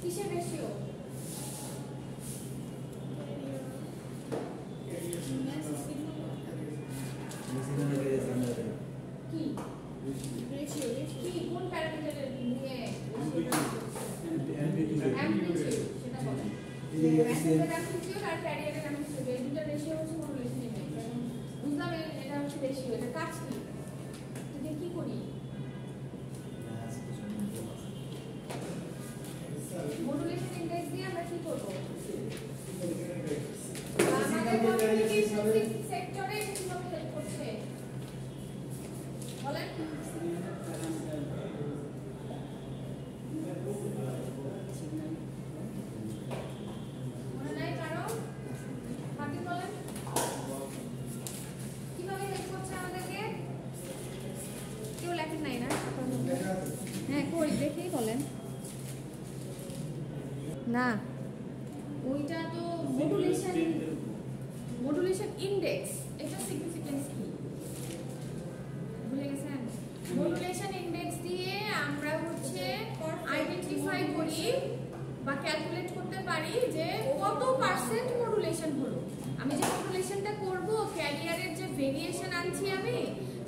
কিসের রেশিও? কি রেশিও কি কোন প্যারামিটারের নিয়ে অ্যাম্পলিটিউড সেটা বলেন। ম্যাসেজের অ্যাম্পলিটিউড আর ক্যারিয়ারের অ্যাম্পলিটিউড এই দুটো রেশিও হচ্ছে মডুলেশন ইন্ডেক্স। বুঝলাম এটা হচ্ছে রেশিও, এটা কাজ কি? এটা কি করি? মডুলেশন ইন্ডেক্স দিয়ে আমরা কি করব? আমাদের কমিউনিকেশন সেক্টরে কিভাবে হেল্প করছে বলেন? মনে নাই কারো? বাকি বলেন কিভাবে হেল্প করছে আমাদেরকে? কেউ লেখেন নাই না? হ্যাঁ কই দেখি বলেন। না ওইটা তো মডুলেশন ইন্ডেক্স, এটা সিগনিফিকেন্স কি ভুলে গেছেন? মডুলেশন ইন্ডেক্স দিয়ে আমরা হচ্ছে আইডেন্টিফাই করি বা ক্যালকুলেট করতে পারি যে কত পার্সেন্ট মডুলেশন হলো। আমি যে মডুলেশনটা করব ক্যারিয়ারের যে ভেরিয়েশন আনছি আমি,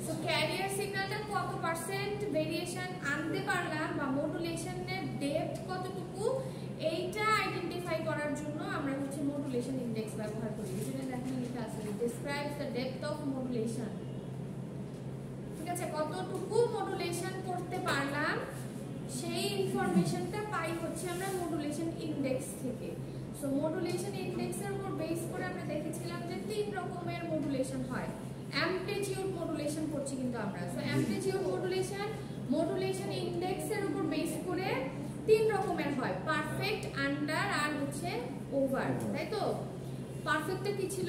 সো ক্যারিয়ার সিগন্যালটা কত পার্সেন্ট ভেরিয়েশন আনতে পারলাম বা মডুলেশনের ডেপথ কতটুকু, এইটা আইডেন্টিফাই করার জন্য আমরা হচ্ছে মডুলেশন ইন্ডেক্স ব্যবহার করি। যেটা দেখেন লেখা আছে describes the depth of modulation. ঠিক আছে, কতটুকু মডুলেশন করতে পারলাম সেই ইনফরমেশনটা পাই হচ্ছে আমরা মডুলেশন ইন্ডেক্স থেকে। সো মডুলেশন ইন্ডেক্সের উপর বেস করে আমরা দেখেছিলাম যে তিন রকমের মডুলেশন হয়। অ্যামপ্লিটিউড মডুলেশন করছি কিন্তু আমরা। সো অ্যামপ্লিটিউড মডুলেশন ইন্ডেক্সের উপর বেস করে তিন রকমের হয়, পারফেক্ট, আন্ডার আর হচ্ছে ওভার, তাই তো? পারফেক্টটা কি ছিল?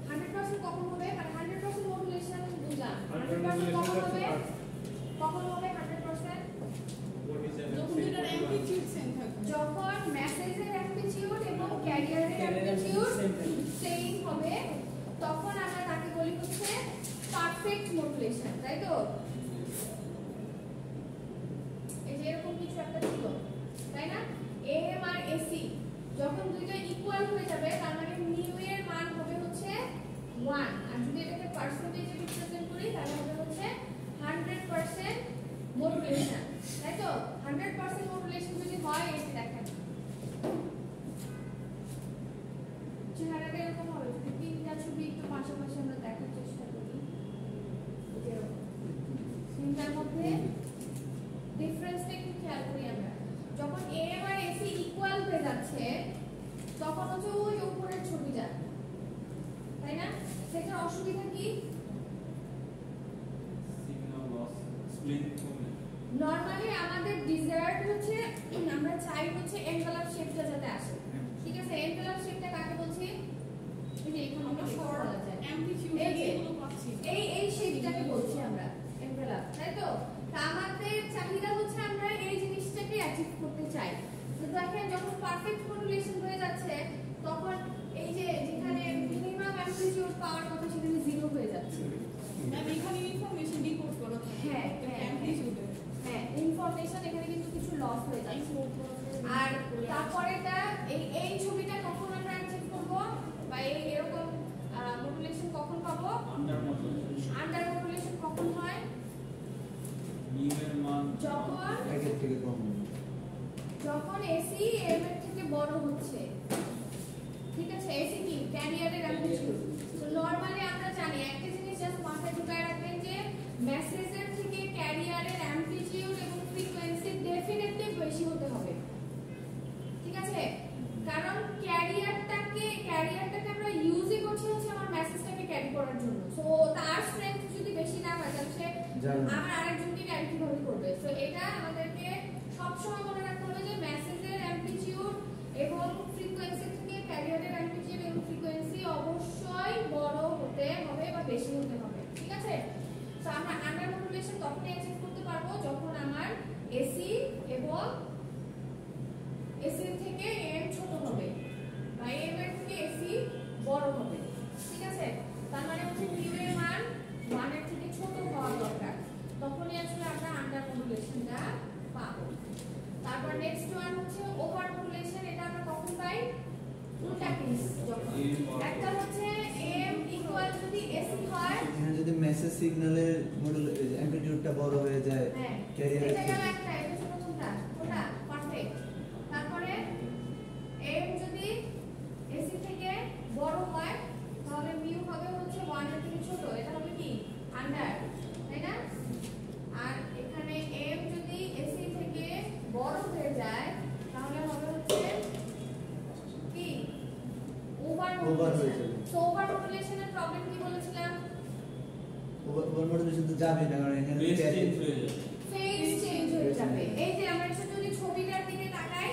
100% কখন হবে? মানে 100% মডুলেশন বুঝলাম। 100% কখন হবে? কখন হবে 100%? যখন দুটোর অ্যামপ্লিটিউড সেম থাকবে। যখন মেসেজের অ্যামপ্লিটিউড এবং ক্যারিয়ারের অ্যামপ্লিটিউড সেম হবে তখন আমরা তাকে বলি হচ্ছে পারফেক্ট মডুলেশন, তাই তো? এই যে এরকম কিছু একটা ছিল, তাই না? এম আর এসি যখন দুইটা ইকুয়াল হয়ে যাবে তার মানে মিউ এর মান হবে হচ্ছে 1, আর যদি এটাকে পার্সেন্টেজে রিপ্রেজেন্ট করি তাহলে হবে হচ্ছে 100% মডুলেশন, তাই তো? 100% মডুলেশন যদি হয় এই যে দেখেন চেহারাটা এরকম হবে। যদি তিনটা ছবি একটু পাশাপাশি আমরা দেখার চেষ্টা করি, তিনটার মধ্যে ডিফারেন্সটা একটু খেয়াল করি আমরা। যখন এম আর এসি ইকুয়াল হয়ে যাচ্ছে তখন হচ্ছে ওই উপরের ছবিটা, তাই না? সেখানে অসুবিধা কি? সিগন্যাল লস স্প্লিট হবে। নরমালি আমাদের ডিজায়ার্ড হচ্ছে আমরা চাই হচ্ছে এনভেলপ শেপটা যাতে আসে। ঠিক আছে, এনভেলপ শেপটা কাকে বলছি? এই যে এখানে আমরা বলা যায় অ্যামপ্লিটিউড এগুলো পাচ্ছি, এই শেপটাকে বলছি আমরা এনভেলপ, তাই তো? তা আমাদের চাহিদা হচ্ছে আমরা এই জিনিসটাকে অ্যাচিভ করতে চাই। তো দেখেন যখন পারফেক্ট মডুলেশন হয়ে যাচ্ছে তখন এই যে যেখানে মিনিমাম অ্যামপ্লিটিউড পাওয়ার কথা সেখানে 0 হয়ে যাচ্ছে। ম্যাম এখানে ইনফরমেশন ডিকোড করা থাকে। হ্যাঁ অ্যামপ্লিটিউডে হ্যাঁ ইনফরমেশন এখানে কিন্তু কিছু লস হয়ে যাচ্ছে। আর তারপরেটা এই ছবিটা কখন আমরা অ্যাচিভ করব বা এরকম মডুলেশন কখন পাবো? আন্ডার মডুলেশন কখন হয়? মিউ এর মান যখন একের থেকে কম হবে। যখন এসি এম এর থেকে বড় হচ্ছে। ঠিক আছে, এসি কি ক্যারিয়ারের অ্যামপ্লিটিউড। তো নরমালি আমরা জানি একটা জিনিস জাস্ট মাথায় ঢুকায় রাখবেন যে মেসেজের থেকে ক্যারিয়ারের অ্যামপ্লিটিউড এবং ফ্রিকোয়েন্সি ডেফিনেটলি বেশি হতে হবে। ঠিক আছে, কারণ ক্যারিয়ারটাকে আমরা ইউজই করছি হচ্ছে আমার মেসেজটাকে ক্যারি করার জন্য। সো তার স্ট্রেংথ যদি বেশি না হয় তাহলে সে আমার আরেকজনকে ক্যারি কিভাবে করবে? সো এটা আমাদেরকে সবসময় মনে রাখতে হবে যে মেসেজের অ্যামপ্লিটিউড এবং ফ্রিকোয়েন্সি থেকে ক্যারিয়ারের অ্যামপ্লিটিউড এবং ফ্রিকোয়েন্সি অবশ্যই বড় হতে হবে বা বেশি হতে হবে। ঠিক আছে, তো আমরা আন্ডার মডুলেশন তখনই অ্যাচিভ করতে পারবো যখন আমার এসি এবং এসি থেকে এম ছোট হবে বা এম এর থেকে এসি বড় হবে। ঠিক আছে, তার মানে হচ্ছে মিউ এর মান 1 এর থেকে ছোট হওয়া দরকার, তখনই নেক্সট ওয়ান হচ্ছে ওভার মডুলেশন। এটা আমরা কখন পাই? উল্টা কেস যখন একটা হচ্ছে এম ইকুয়াল যদি এসি হয়, এখানে যদি মেসেজ সিগন্যালের মডুল অ্যামপ্লিটিউডটা বড় হয়ে যায়, হ্যাঁ ক্যারিয়ার এটা গেল একটা, এটা ছোট কোনটা কোনটা পারফেক্ট। তারপরে এম যদি এসি থেকে বড় হয় তাহলে মিউ হবে হচ্ছে 1 এর থেকে ছোট, এটা হবে কি আন্ডার, তাই না? আর এখানে এম যদি এসি থেকে বড় হয়ে যায় তাহলে হবে হচ্ছে কি ওভার মডুলেশন। সো ওভার মডুলেশনের প্রবলেম কি বলেছিলাম? ওভার মডুলেশন তো যাবে না, কারণ এখানে বেস চেঞ্জ হয়ে যাবে, ফেজ চেঞ্জ হয়ে যাবে। এই যে আমরা একটু যদি ছবিটার দিকে তাকাই,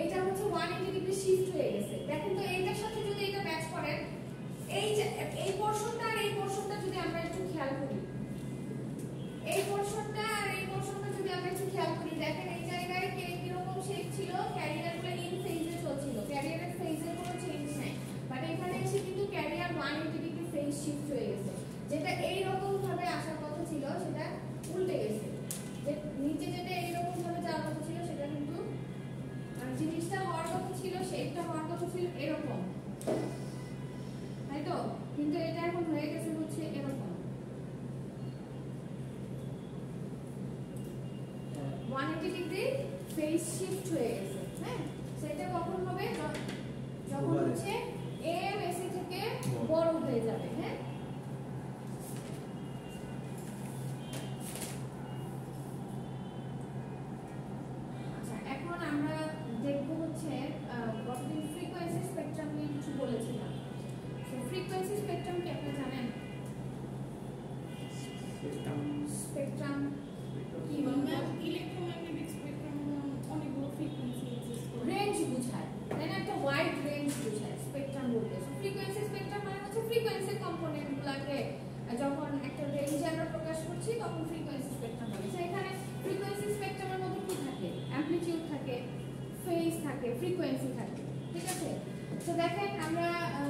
এটা হচ্ছে 180 ডিগ্রি শিফট হয়ে গেছে। দেখেন তো এইটার সাথে যদি এটা ম্যাচ করেন, এই যে এই পোরশনটা আর এই পোরশনটা যদি আমরা একটু খেয়াল করি, এই পোরশনটা আর এই পোরশনটা যদি আমরা একটু খেয়াল করি, দেখেন এই জায়গায় কি রকম শেপ ছিল, ক্যারিয়ারগুলো ইন ফেজে চলছিল, ক্যারিয়ারের ফেজের কোনো চেঞ্জ নাই। বাট এখানে এসে কিন্তু ক্যারিয়ার 180 ডিগ্রি ফেজ শিফট হয়ে গেছে, যেটা এই রকম ভাবে আসার কথা ছিল সেটা উল্টে গেছে। যে নিচে যেটা এই রকম ভাবে যাওয়ার কথা ছিল সেটা কিন্তু জিনিসটা হওয়ার কথা ছিল, শেপটা হওয়ার কথা ছিল এরকম, তাই তো? কিন্তু এটা এখন হয়ে গেছে হচ্ছে এরকম 180 ডিগ্রি ফেজ শিফট হয়ে গেছে। হ্যাঁ, সেটা কখন হবে? যখন হচ্ছে এম এসি থেকে বড় হয়ে যাবে। হ্যাঁ, আচ্ছা এখন আমরা দেখব হচ্ছে গতদিন ফ্রিকোয়েন্সি স্পেকট্রাম নিয়ে কিছু বলেছিলাম। সো ফ্রিকোয়েন্সি স্পেকট্রাম কি আপনারা জানেন? স্পেকট্রাম কি বলবো? ইলেকট্রোম্যাগনেটিক স্পেকট্রাম অনেকগুলো ফ্রিকোয়েন্সি এক্সিস্ট করে, রেঞ্জ বোঝায়, তাই না? একটা ওয়াইড রেঞ্জ বোঝায় স্পেকট্রাম বলতে। ফ্রিকোয়েন্সি স্পেকট্রাম মানে হচ্ছে ফ্রিকোয়েন্সি কম্পোনেন্টগুলোকে যখন একটা রেঞ্জে আমরা প্রকাশ করছি তখন ফ্রিকোয়েন্সি স্পেকট্রাম বলি। সো এখানে ফ্রিকোয়েন্সি স্পেকট্রামের মধ্যে কি থাকে? অ্যামপ্লিটিউড থাকে, ফেজ থাকে, ফ্রিকোয়েন্সি থাকে, ঠিক আছে? তো দেখেন আমরা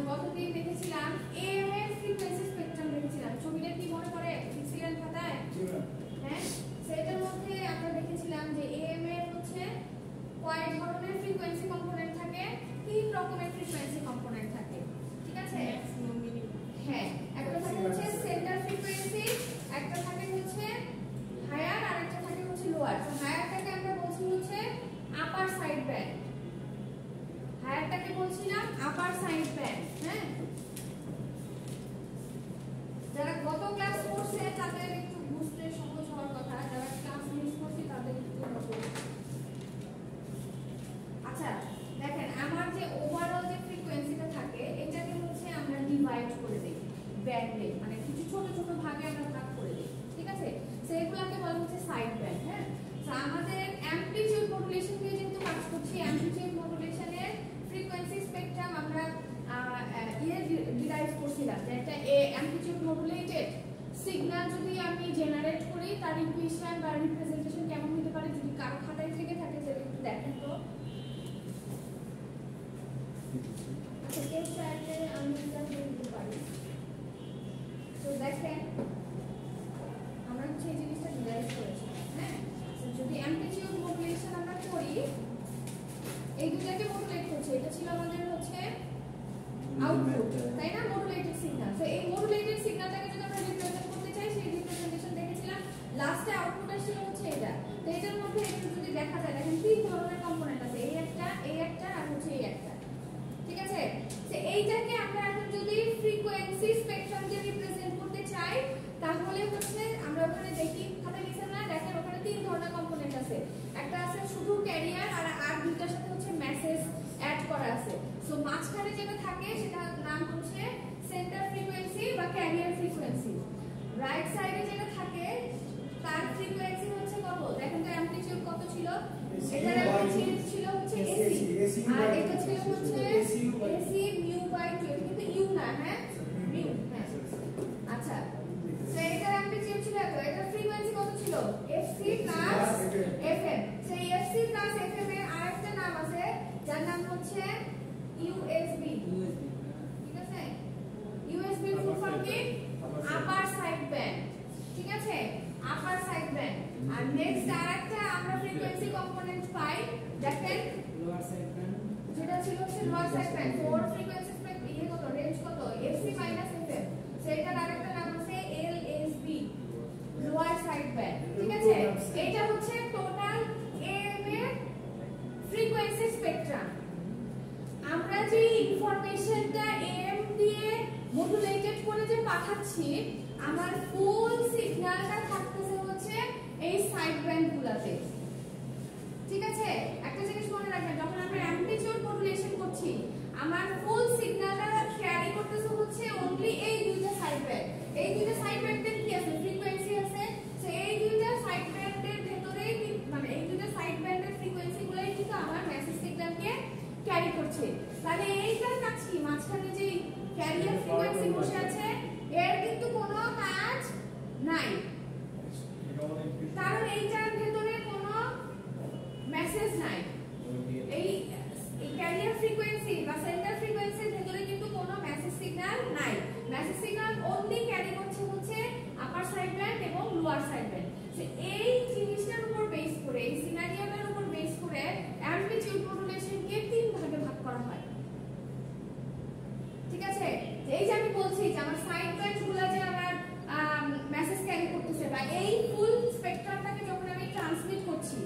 গতদিন দেখেছিলাম এম এর ফ্রিকোয়েন্সি স্পেকট্রাম দেখেছিলাম। ছবিটা কি মনে পড়ে লিখছিলেন খাতায়? হ্যাঁ, সেটার মধ্যে আমরা দেখেছিলাম যে এম এর হচ্ছে কয় ধরনের ফ্রিকোয়েন্সি কম্পোনেন্ট থাকে? 3 রকমের ফ্রিকোয়েন্সি কম্পোনেন্ট থাকে, ঠিক আছে? Maximum minimum. হ্যাঁ, একটা থাকে হচ্ছে সেন্টার ফ্রিকোয়েন্সি, একটা থাকে হচ্ছে হায়ার, আর একটা থাকে হচ্ছে লোয়ার। তো হায়ারটাকে আমরা বলছি হচ্ছে আপার সাইড ব্যান্ড, হায়ারটাকে বলছিলাম আপার সাইড ব্যান্ড। হ্যাঁ, যারা গত ক্লাস করছে তাদের একটু বুঝতে সহজ হওয়ার কথা, যারা ক্লাস মিস করছে তাদের একটু হবে। আচ্ছা দেখেন আমার যে ওভারঅল যে ফ্রিকোয়েন্সিটা থাকে এটাকে হচ্ছে আমরা ডিভাইড করে দেই ব্যান্ডে, মানে কিছু ছোট ছোট ভাগে আমরা ভাগ করে দিই, ঠিক আছে? সেগুলোকে বলা হচ্ছে সাইড ব্যান্ড। হ্যাঁ, তো আমাদের অ্যামপ্লিটিউড মডুলেশন দিয়ে যেহেতু কাজ করছি, অ্যামপ্লিটিউড মডুলেশনের ফ্রিকোয়েন্সি স্পেকট্রাম আমরা ডিরাইভ করছিলাম যে একটা অ্যামপ্লিটিউড মডুলেটেড সিগন্যাল যদি আমি জেনারেট করি তার ইকুয়েশন বা রিপ্রেজেন্টেশন কেমন হতে পারে, যদি কারো খাতায় থেকে থাকে সেটা একটু দেখেন তো। আচ্ছা কেউ চাইলে আমি এটা বলতে পারি। তো দেখেন আমরা হচ্ছে এই জিনিসটা ডিরাইভ করেছি। হ্যাঁ, যদি অ্যামপ্লিটিউড মডুলেশন আমরা করি, এই দুটাকে মডুলেট করছি, এটা ছিল আমাদের হচ্ছে আউটপুট, তাই না? Modulated signal. তো এই মডুলেটেড সিগন্যালটাকে যদি আমরা রিপ্রেজেন্ট করতে চাই, সেই রিপ্রেজেন্টেশন দেখেছিলাম লাস্টে আউটপুট আসছিল হচ্ছে এটা। তো এটার মধ্যে একটু যদি দেখা যায়, দেখেন 3 ধরনের কম্পোনেন্ট আছে, এই একটা আর হচ্ছে এই একটা, ঠিক আছে? তো এইটাকে আমরা এখন যদি ফ্রিকোয়েন্সি স্পেকট্রাম দিয়ে রিপ্রেজেন্ট করতে চাই তাহলে হচ্ছে আমরা ওখানে দেখি খাতায় লিখছেন না, দেখেন ওখানে 3 ধরনের কম্পোনেন্ট আছে। একটা আছে শুধু ক্যারিয়ার, আর দুইটার সাথে হচ্ছে মেসেজ অ্যাড করা আছে। সো মাঝখানে যেটা থাকে সেটার নাম হচ্ছে সেন্টার ফ্রিকোয়েন্সি বা ক্যারিয়ার ফ্রিকোয়েন্সি। রাইট সাইডে যেটা থাকে তার ফ্রিকোয়েন্সি হচ্ছে কত? দেখেন তো অ্যামপ্লিটিউড কত ছিল? এটার অ্যামপ্লিটিউড ছিল হচ্ছে এসি, আর এটা ছিল হচ্ছে এসি মিউ বাই 2, কিন্তু ইউ না, হ্যাঁ মিউ। হ্যাঁ, আচ্ছা সো এটার অ্যামপ্লিটিউড ছিল এত, এটার ফ্রিকোয়েন্সি কত ছিল? FC plus FM. সেই এফসি প্লাস এফএম এর আরেকটা নাম আছে যার নাম হচ্ছে ইউএসবি, ঠিক আছে? ইউএসবি ফুল ফর্ম কি? আপার সাইড ব্যান্ড, ঠিক আছে? Upper side band. আর নেক্সট আরেকটা আমরা ফ্রিকোয়েন্সি কম্পোনেন্ট পাই, দেখেন লোয়ার সাইড ব্যান্ড যেটা ছিল হচ্ছে lower side band, four frequency spectrum ইয়ে কত রেঞ্জ কত এফসি মাইনাস এফএম, সেটার আরেকটা নাম আছে এলএসবি লোয়ার সাইড ব্যান্ড। ঠিক আছে, এটা হচ্ছে টোটাল এম এর ফ্রিকোয়েন্সি স্পেকট্রাম। আমরা যে ইনফরমেশনটা এম দিয়ে মডুলেটেড করে যে পাঠাচ্ছি, আমার ফুল সিগন্যালটা থাকতেছে হচ্ছে এই সাইড ব্যান্ডগুলোতে। ঠিক আছে, একটা জিনিস মনে রাখবেন, যখন আমরা অ্যামপ্লিটিউড মডুলেশন করছি, আমার ফুল সিগন্যালটা ক্যারি করতেছে হচ্ছে অনলি এই দুইটা সাইড ব্যান্ড। এই দুইটা সাইড ব্যান্ডের কি আছে, ফ্রিকোয়েন্সি আছে। সো এই দুইটা সাইড ব্যান্ডের ভেতরে মানে এই দুইটা সাইড ব্যান্ডের ফ্রিকোয়েন্সিগুলোই কিন্তু আমার মেসেজ সিগন্যালকে ক্যারি করছে। তাহলে এইটার কাজ কি, মাঝখানে যে ক্যারিয়ার ফ্রিকোয়েন্সি বসে আছে এর কিন্তু কোনো কাজ নাই, কারণ এইটার ভেতরে কোনো মেসেজ নাই। এই ক্যারিয়ার ফ্রিকোয়েন্সি বা সেন্টার ফ্রিকোয়েন্সির ভেতরে কিন্তু কোনো মেসেজ সিগন্যাল নাই। মেসেজ সিগন্যাল অনলি ক্যারি করছে হচ্ছে আপার সাইড ব্যান্ড এবং লোয়ার সাইড ব্যান্ড। সো এই জিনিসটার উপর বেস করে, এই সিনারিওটার উপর বেস করে অ্যামপ্লিটিউড মডুলেশনকে তিন ভাগে ভাগ করা হয়। ঠিক আছে, এই যে আমি বলছি যে আমার সাইড ব্যান্ডগুলো যে আমার মেসেজ ক্যারি করতেছে বা এই ফুল স্পেকট্রামটাকে যখন আমি ট্রান্সমিট করছি,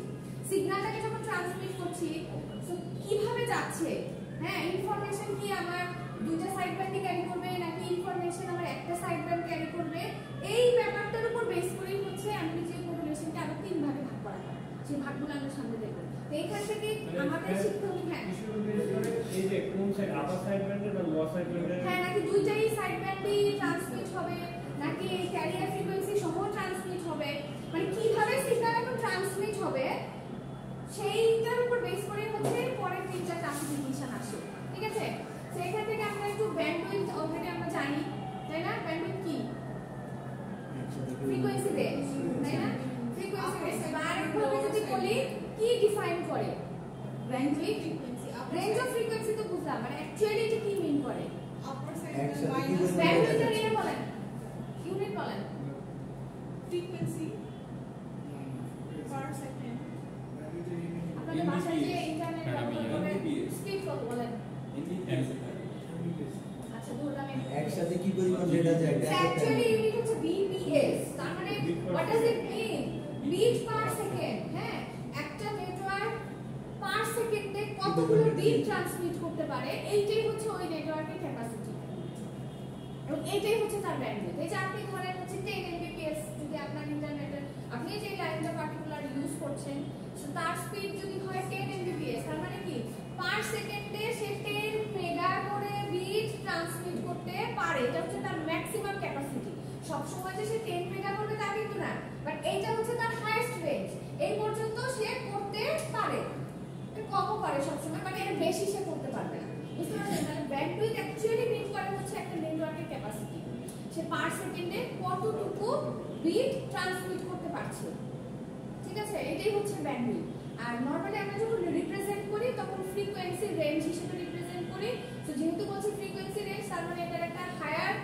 সিগন্যালটাকে যখন ট্রান্সমিট করছি, সো কিভাবে যাচ্ছে, হ্যাঁ ইনফরমেশন কি আমার দুইটা সাইড ব্যান্ডে ক্যারি করবে নাকি ইনফরমেশন আমার একটা সাইড ব্যান্ড ক্যারি করবে, এই ব্যাপারটার উপর বেস করেই হচ্ছে অ্যামপ্লিটিউড মডুলেশনকে আরো তিন ভাগে ভাগ করা হয়। সেই ভাগগুলো আমরা সামনে দেখব। তো এইখান থেকে আমাদের শিখতে হবে, হ্যাঁ এই যে কোন সাইড আপার সাইড ব্যান্ডের বা লোয়ার সাইড ব্যান্ডের, হ্যাঁ নাকি দুইটাই সাইড ব্যান্ডে ট্রান্সমিট হবে নাকি ক্যারিয়ার ফ্রিকোয়েন্সি সহ ট্রান্সমিট হবে, মানে কিভাবে সিগন্যাল এখন ট্রান্সমিট হবে সেইটার উপর বেস করে হচ্ছে পরের তিনটা ক্লাসিফিকেশন আসে। ঠিক আছে, সেখান থেকে আমরা একটু ব্যান্ডউইথ অলরেডি আমরা জানি, তাই না? ব্যান্ডউইথ কি, ফ্রিকোয়েন্সি রেঞ্জ, তাই না? ফ্রিকোয়েন্সি রেঞ্জ বা আরেকভাবে যদি বলি কি ডিফাইন করে ব্যান্ডউইথ, রেঞ্জ অফ ফ্রিকোয়েন্সি তো বুঝলাম, মানে অ্যাকচুয়ালি এটা কি মিন করে, আপার সাইড একসাথে কি মাইনাস বলবো? ব্যান্ডউইথ এর ইয়ে বলেন, ইউনিট বলেন, ফ্রিকোয়েন্সি পার সেকেন্ড। আপনাদের ভাষায় যে ইন্টারনেট ব্যবহার করে স্পিড কত বলেন? আচ্ছা ধরলাম একসাথে কি পরিমাণ ডেটা যায়? অ্যাকচুয়ালি ইউনিট হচ্ছে বিপিএস, তার মানে what does it mean, bit per second. হ্যাঁ, একটা নেটওয়ার্ক পার সেকেন্ডে কতগুলো বিট ট্রান্সমিট করতে পারে, এইটাই হচ্ছে ওই নেটওয়ার্কের ক্যাপাসিটি এবং এইটাই হচ্ছে তার ব্যান্ডউইথ। এই যে আপনি ধরেন হচ্ছে 10 Mbps, যদি আপনার ইন্টারনেটের আপনি যে লাইনটা পার্টিকুলার ইউজ করছেন তার স্পিড যদি হয় 10 Mbps, তার মানে কি পার সেকেন্ডে সে 10 মেগা করে বিট ট্রান্সমিট করতে পারে। এটা হচ্ছে তার ম্যাক্সিমাম ক্যাপাসিটি। সব সময় যে সে 10 মেগা করবে তা কিন্তু না, বাট এইটা হচ্ছে তার হাইয়েস্ট রেঞ্জ, এই পর্যন্ত সে করতে পারে। কমও পারে সবসময়, মানে এর বেশি সে করতে পারবে না। বুঝতে পারছেন? মানে ব্যান্ডউইথ অ্যাকচুয়ালি মিন করে হচ্ছে একটা নেটওয়ার্কের ক্যাপাসিটি, সে পার সেকেন্ডে কতটুকু বিট ট্রান্সমিট করতে পারছে। ঠিক আছে, এটাই হচ্ছে ব্যান্ডউইথ। আর নরমালি আমরা যখন রিপ্রেজেন্ট করি তখন ফ্রিকোয়েন্সি রেঞ্জ হিসেবে রিপ্রেজেন্ট করি। তো যেহেতু বলছি ফ্রিকোয়েন্সি রেঞ্জ, তার মানে এটার একটা হায়ার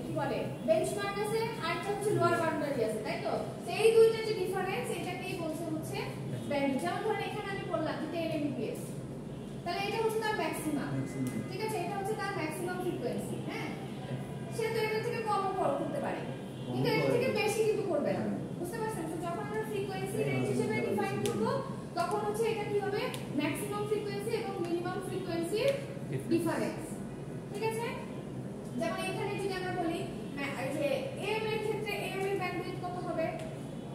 কি বলে বেঞ্চমার্ক আছে আর একটা হচ্ছে লোয়ার বাউন্ডারি আছে, তাই তো? সেই দুইটা যে ডিফারেন্স এটাকেই বলছে হচ্ছে ব্যান্ডউইথ। যেমন ধরেন এখানে আমি বললাম 10 Mbps, তাহলে এটা হচ্ছে তার ম্যাক্সিমাম। ঠিক আছে, এটা হচ্ছে তার ম্যাক্সিমাম ফ্রিকোয়েন্সি। হ্যাঁ, সে তো এটা থেকে কমও করতে পারে কিন্তু এর থেকে বেশি কিন্তু করবে না। বুঝতে পারছেন? তো যখন আমরা ফ্রিকোয়েন্সি রেঞ্জ হিসেবে ডিফাইন করব তখন হচ্ছে এটা কি হবে, ম্যাক্সিমাম ফ্রিকোয়েন্সি এবং মিনিমাম ফ্রিকোয়েন্সির ডিফারেন্স। ঠিক আছে, যেমন এখানে যদি আমরা বলি যে এম এর ক্ষেত্রে এম এর ব্যান্ডউইথ কত হবে,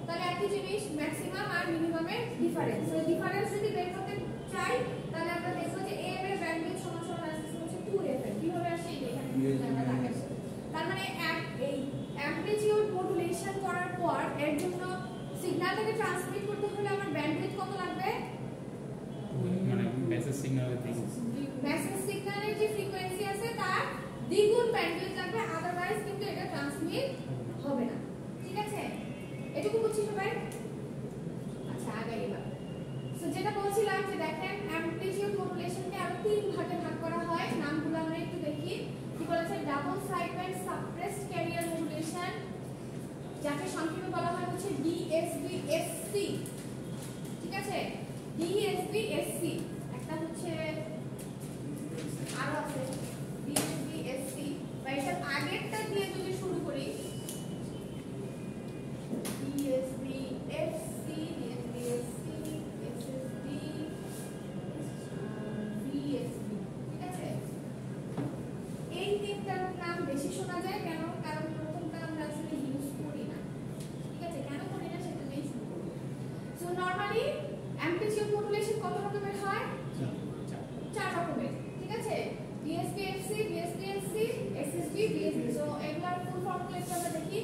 তাহলে একই জিনিস ম্যাক্সিমাম আর মিনিমামের ডিফারেন্স। তো ডিফারেন্স যদি বের করতে চাই তাহলে আমরা দেখব যে এম এর ব্যান্ডউইথ সমান সমান আসছে হচ্ছে 2fm। কিভাবে আসছে এখানে আমরা দেখাচ্ছি। তার মানে এই অ্যামপ্লিটিউড মডুলেশন করার পর এর জন্য সিগন্যালটাকে ট্রান্সমিট করতে হলে আমার ব্যান্ডউইথ কত লাগবে, মানে মেসেজ সিগন্যালের দিকে মেসেজ সিগন্যালের যে ফ্রিকোয়েন্সি আছে তার দ্বিগুণ ব্যান্ডউইথ লাগবে, আদারওয়াইজ কিন্তু এটা ট্রান্সমিট হবে না। ঠিক আছে, এটুকু বুঝছি সবাই? আচ্ছা আগে এবার সো যেটা বলছিলাম যে দেখেন অ্যামপ্লিটিউড মডুলেশনকে আরো তিন ভাগে ভাগ করা হয়। নামগুলো আমরা একটু দেখি। কি বলেছে, double side band suppressed career modulation, যাকে সংক্ষেপে বলা হয় হচ্ছে ডিএসবি-এসসি, ঠিক আছে? ডিএসবি-এসসি একটা হচ্ছে আরো আছে ডিএসবি-এসসি, বা এটার আগেরটা দিয়ে যদি শুরু করি ডিএসবি-এসসি, ডিএসবি-এসসি, এসএসবি, বিএসবি, ঠিক আছে? এই তিনটার নাম বেশি শোনা যায় কেন? কারণ প্রথমটা আমরা আসলে ইউজ করি না, ঠিক আছে? কেন করি না সেটা দিয়ে শুরু করব। সো নরমালি অ্যামপ্লিটিউড মডুলেশন কত রকমের হয়? 4 রকমের, ঠিক আছে? DSB-FC, DSB-SC, SSB, BSB. So এগুলার ফুল ফর্মুলা একটু আমরা দেখি।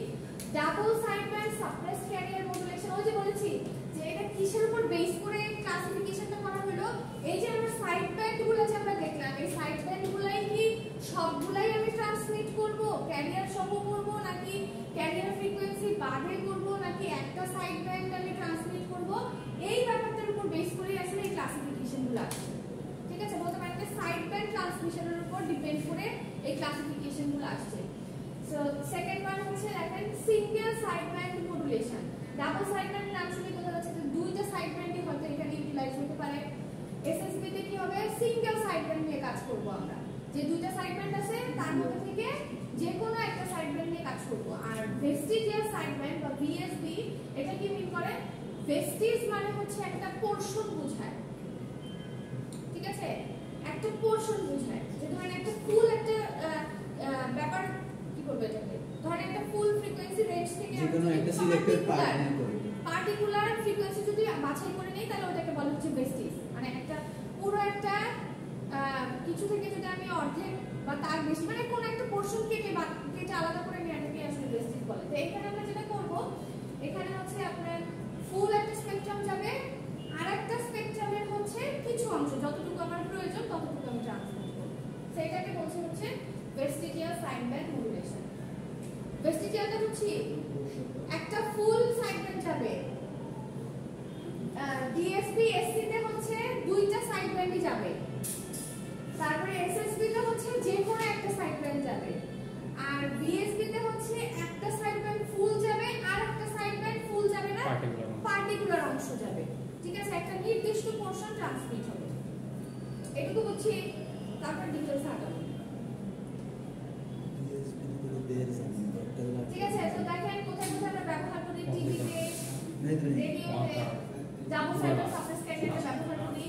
ডাবল সাইডব্যান্ড সাপ্রেসড ক্যারিয়ার মডুলেশন, ওই যে বলেছি যে এটা কিসের উপর বেস করে ক্লাসিফিকেশনটা করা হলো? এই যে আমরা সাইডব্যান্ডগুলো যে আমরা দেখলাম, এই সাইডব্যান্ডগুলাই কি সবগুলাই আমি ট্রান্সমিট করব, ক্যারিয়ার সহ করব, নাকি ক্যারিয়ার ফ্রিকোয়েন্সি বাদে করব, নাকি একটা সাইডব্যান্ড আমি ট্রান্সমিট করব? এই ব্যাপারটার উপর বেস করে আসলে এই ক্লাসিফিকেশনগুলো আসছে, ঠিক আছে? বলতে পারেন যে সাইডব্যান্ড ট্রান্সমিশনের উপর ডিপেন্ড করে এই ক্লাসিফিকেশনগুলো আসছে। সো সেকেন্ড ওয়ান হচ্ছে দেখেন সিঙ্গেল সাইডব্যান্ড মডুলেশন। ডাবল সাইডব্যান্ড নাম শুনে বোঝা যাচ্ছে যে দুইটা সাইডব্যান্ডই হয়তো এখানে ইউটিলাইজ হতে পারে। এসএসবি তে কি হবে? সিঙ্গেল সাইডব্যান্ড নিয়ে কাজ করব আমরা, যে দুইটা সাইডব্যান্ড আছে তার মধ্যে থেকে যে কোনো একটা সাইডব্যান্ড নিয়ে কাজ করব। আর ভেস্টিজিয়াল সাইডব্যান্ড বা ভিএসবি, এটা কি মিন করে? ভেস্টিজ মানে হচ্ছে একটা পোরশন বোঝায়, ঠিক আছে? একটা পোরশন বোঝায়, যে ধরেন একটা ফুল একটা ব্যাপার কি করবে এটাকে, ধরেন একটা ফুল ফ্রিকোয়েন্সি রেঞ্জ থেকে যে কোনো একটা সিলেক্টেড পার্ট নিয়ে করবে, পার্টিকুলার ফ্রিকোয়েন্সি যদি বাছাই করে নেই তাহলে ওটাকে বলা হচ্ছে ভেস্টিজ। মানে একটা পুরো একটা কিছু থেকে যদি আমি অর্ধেক বা তার বেশি মানে কোন একটা পোরশন কেটে আলাদা করে নিয়ে এটাকে আসলে ভেস্টিজ বলে। তো এখানে আমরা যেটা করব, এখানে হচ্ছে আপনার ফুল একটা স্পেকট্রাম যাবে, আর একটা স্পেকট্রামের হচ্ছে কিছু অংশ, যতটুকু আমার প্রয়োজন ততটুকু আমি ট্রান্সমিট করব। সেটাকে বলছে হচ্ছে ভেস্টিজিয়াল সাইডব্যান্ড মডুলেশন। ভেস্টিজিয়ালটা হচ্ছে একটা ফুল সাইডব্যান্ড যাবে, ডিএসবি-এসসি তে হচ্ছে দুইটা সাইডব্যান্ডই যাবে, তারপরে এসএসবি তে হচ্ছে যে কোনো একটা সাইডব্যান্ড যাবে, আর বিএসবি তে হচ্ছে একটা সাইডব্যান্ড ফুল যাবে আর একটা সাইডব্যান্ড ফুল যাবে না, পার্টিকুলার অংশ যাবে, ঠিক আছে? একটা নির্দিষ্ট পোরশন ট্রান্সমিট হবে। এটুকু বুঝছি, তারপর ডিটেইলস আগাবো, ঠিক আছে? তো দেখেন কোথায় কোথায় আমরা ব্যবহার করি। টিভিতে, রেডিওতে ডাবল সাইডব্যান্ড সাপ্রেসড ক্যারিয়ারটা ব্যবহার করি।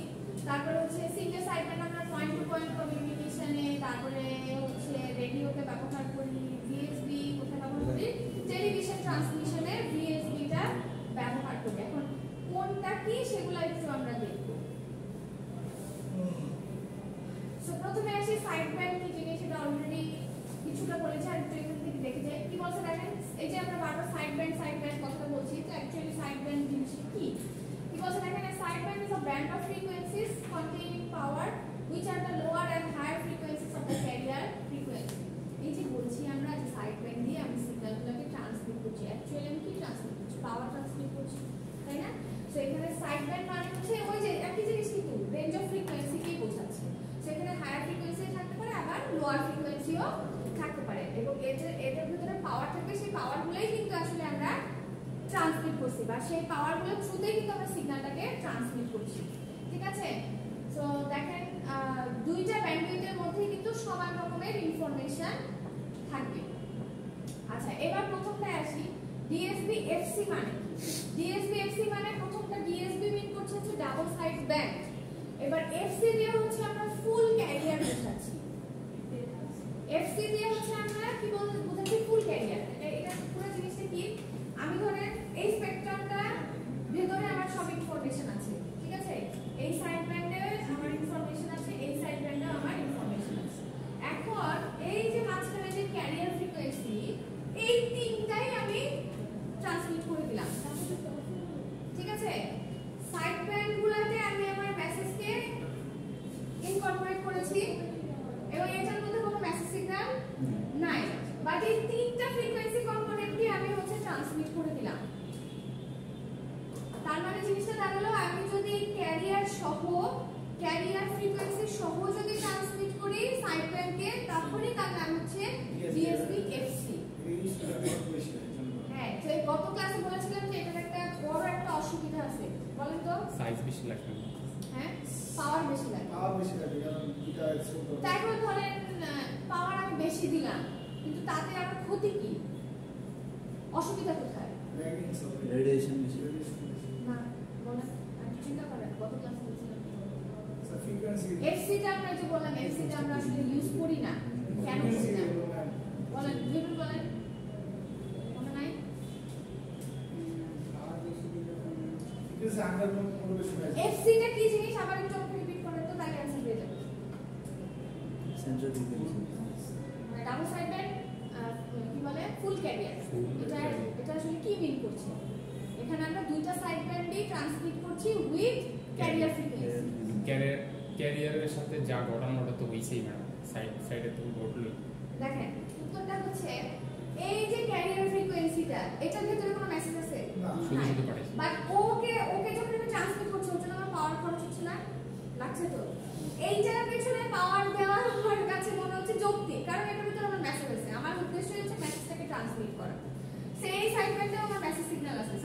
তারপরে হচ্ছে সিঙ্গেল সাইডব্যান্ড আমরা পয়েন্ট টু পয়েন্ট কমিউনিকেশনে, তারপরে হচ্ছে রেডিওতে ব্যবহার করি। ভিএসবি কোথায় ব্যবহার করি? টেলিভিশন ট্রান্সমিশনে ভিএসবিটা ব্যবহার করি। এখন কোনটা কি সেগুলো একটু আমরা দেখব। সো প্রথমে আসি সাইডব্যান্ড কি জিনিস, সেটা অলরেডি কিছুটা বলেছে, আর একটু এখান থেকে দেখে যাই কি বলছে। দেখেন এই যে আমরা বারবার সাইডব্যান্ড কথা বলছি, তো অ্যাকচুয়ালি সাইডব্যান্ড জিনিসটা কি বলছে? দেখেন সাইডব্যান্ড is a band of frequencies containing power which are the lower and higher frequencies of the carrier frequency. এই যে বলছি আমরা যে সাইডব্যান্ড দিয়ে আমি সিগন্যালগুলোকে ট্রান্সমিট করছি, অ্যাকচুয়ালি আমি কি ট্রান্সমিট করছি? পাওয়ার ট্রান্সমিট করছি, তাই না? সো এখানে সাইডব্যান্ড মানে হচ্ছে ওই যে একই জিনিস, কিন্তু রেঞ্জ অফ ফ্রিকোয়েন্সি কি বোঝাচ্ছে। সেখানে হায়ার ফ্রিকোয়েন্সি থাকতে পারে, আবার লোয়ার ফ্রিকোয়েন্সিও থাকতে পারে, এবং এটার ভিতরে পাওয়ার থাকবে। সেই পাওয়ারগুলোই কিন্তু আসলে আমরা ট্রান্সমিট করছি, বা সেই পাওয়ারগুলো থ্রুতেই কিন্তু আমরা সিগন্যালটাকে ট্রান্সমিট করছি, ঠিক আছে? সো দেখেন দুইটা ব্যান্ডউইথের মধ্যে কিন্তু সমান রকমের ইনফরমেশন থাকবে। আচ্ছা, এবার প্রথমটায় আসি। ডিএসবি-এফসি মানে কি? ডিএসবি-এফসি মানে প্রথমটা ডিএসবি মিন করছে হচ্ছে ডাবল সাইড ব্যান্ড, এবার এফসি দিয়ে হচ্ছে আমরা ফুল ক্যারিয়ার বোঝাচ্ছি। এফসি দিয়ে হচ্ছে আমরা কি বোঝাচ্ছি? ফুল ক্যারিয়ার। এটা পুরো জিনিসটা কি? আমি ধরেন এই স্পেকট্রামটা ভেতরে আমার সব ইনফরমেশন আছে, ঠিক আছে? এই সাইড ব্যান্ডে আমার ইনফরমেশন আছে, এই সাইড ব্যান্ডে আমার ইনফরমেশন আছে। এখন এই যে মাঝখানে যে ক্যারিয়ার ফ্রিকোয়েন্সি, এই তিনটাই আমি ট্রান্সমিট করে দিলাম, ঠিক আছে? সাইড ব্যান্ডগুলোতে আমি আমার মেসেজকে ইনকর্পোরেট করেছি, এবং এটার মধ্যে কোনো মেসেজ সিগন্যাল নাই, বাট এই তিনটা ফ্রিকোয়েন্সি কম্পোনেন্টকে আমি হচ্ছে ট্রান্সমিট করে দিলাম। তার মানে জিনিসটা দাঁড়ালো, আমি যদি ক্যারিয়ার সহ, ক্যারিয়ার ফ্রিকোয়েন্সি সহ যদি ট্রান্সমিট করি সাইডব্যান্ডকে, তারপরে তার নাম হচ্ছে ডিএসবি-এফসি। হ্যাঁ, তো এই গত ক্লাসে বলেছিলাম যে এটার একটা বড় একটা অসুবিধা আছে। বলেন তো? সাইজ বেশি লাগবে। হ্যাঁ, পাওয়ার বেশি লাগে। পাওয়ার বেশি লাগে কারণ এটা ছোট। তারপর ধরেন পাওয়ার আমি বেশি দিলাম, কিন্তু তাতে আমার ক্ষতি কি? অসুবিধা কোথায়? রেডিয়েশন বেশি। না, বলেন, আমি চিন্তা করেন গত ক্লাসে বলছিলাম ফ্রিকোয়েন্সি এফসিটা আমরা যে বললাম এফসিটা আমরা আসলে ইউজ করি না, কেন করি না? বলেন, বিপুল বলেন, মনে নাই? ফ্রিকোয়েন্সি আন্ডার কোনো বেশি হয় এফসিটা কি জিনিস আবার একটু রিপিট করেন তো, তাহলে অ্যানসার পেয়ে যাবেন। Central frequency. মানে ডাবল সাইডেড কি বলে ফুল ক্যারিয়ার। এটা আসলে কি মিন করছে? এখানে আমরা দুইটা সাইড ব্যান্ডই ট্রান্সমিট করছি উইথ ক্যারিয়ার ফ্রিকোয়েন্সি। ক্যারিয়ারের সাথে যা ঘটানো ওটা তো হইছেই ম্যাডাম, সাইডে তো ঘটলোই। দেখেন উত্তরটা হচ্ছে এই যে ক্যারিয়ার ফ্রিকোয়েন্সিটা, এটার ভিতরে কোনো মেসেজ আছে না। শুধু শুধু পাঠাই। বাট ওকে যখন আমি ট্রান্সমিট করছি ওর জন্য আমার পাওয়ার খরচ হচ্ছে না, লাগছে তো? এইটার পেছনে পাওয়ার দেওয়া আমার কাছে মনে হচ্ছে যৌক্তিক, কারণ এটার ভিতরে আমার মেসেজ আছে। আমার উদ্দেশ্য হচ্ছে মেসেজটাকে ট্রান্সমিট করা। সেই সাইড ব্যান্ডেও আমার মেসেজ সিগন্যাল আছে।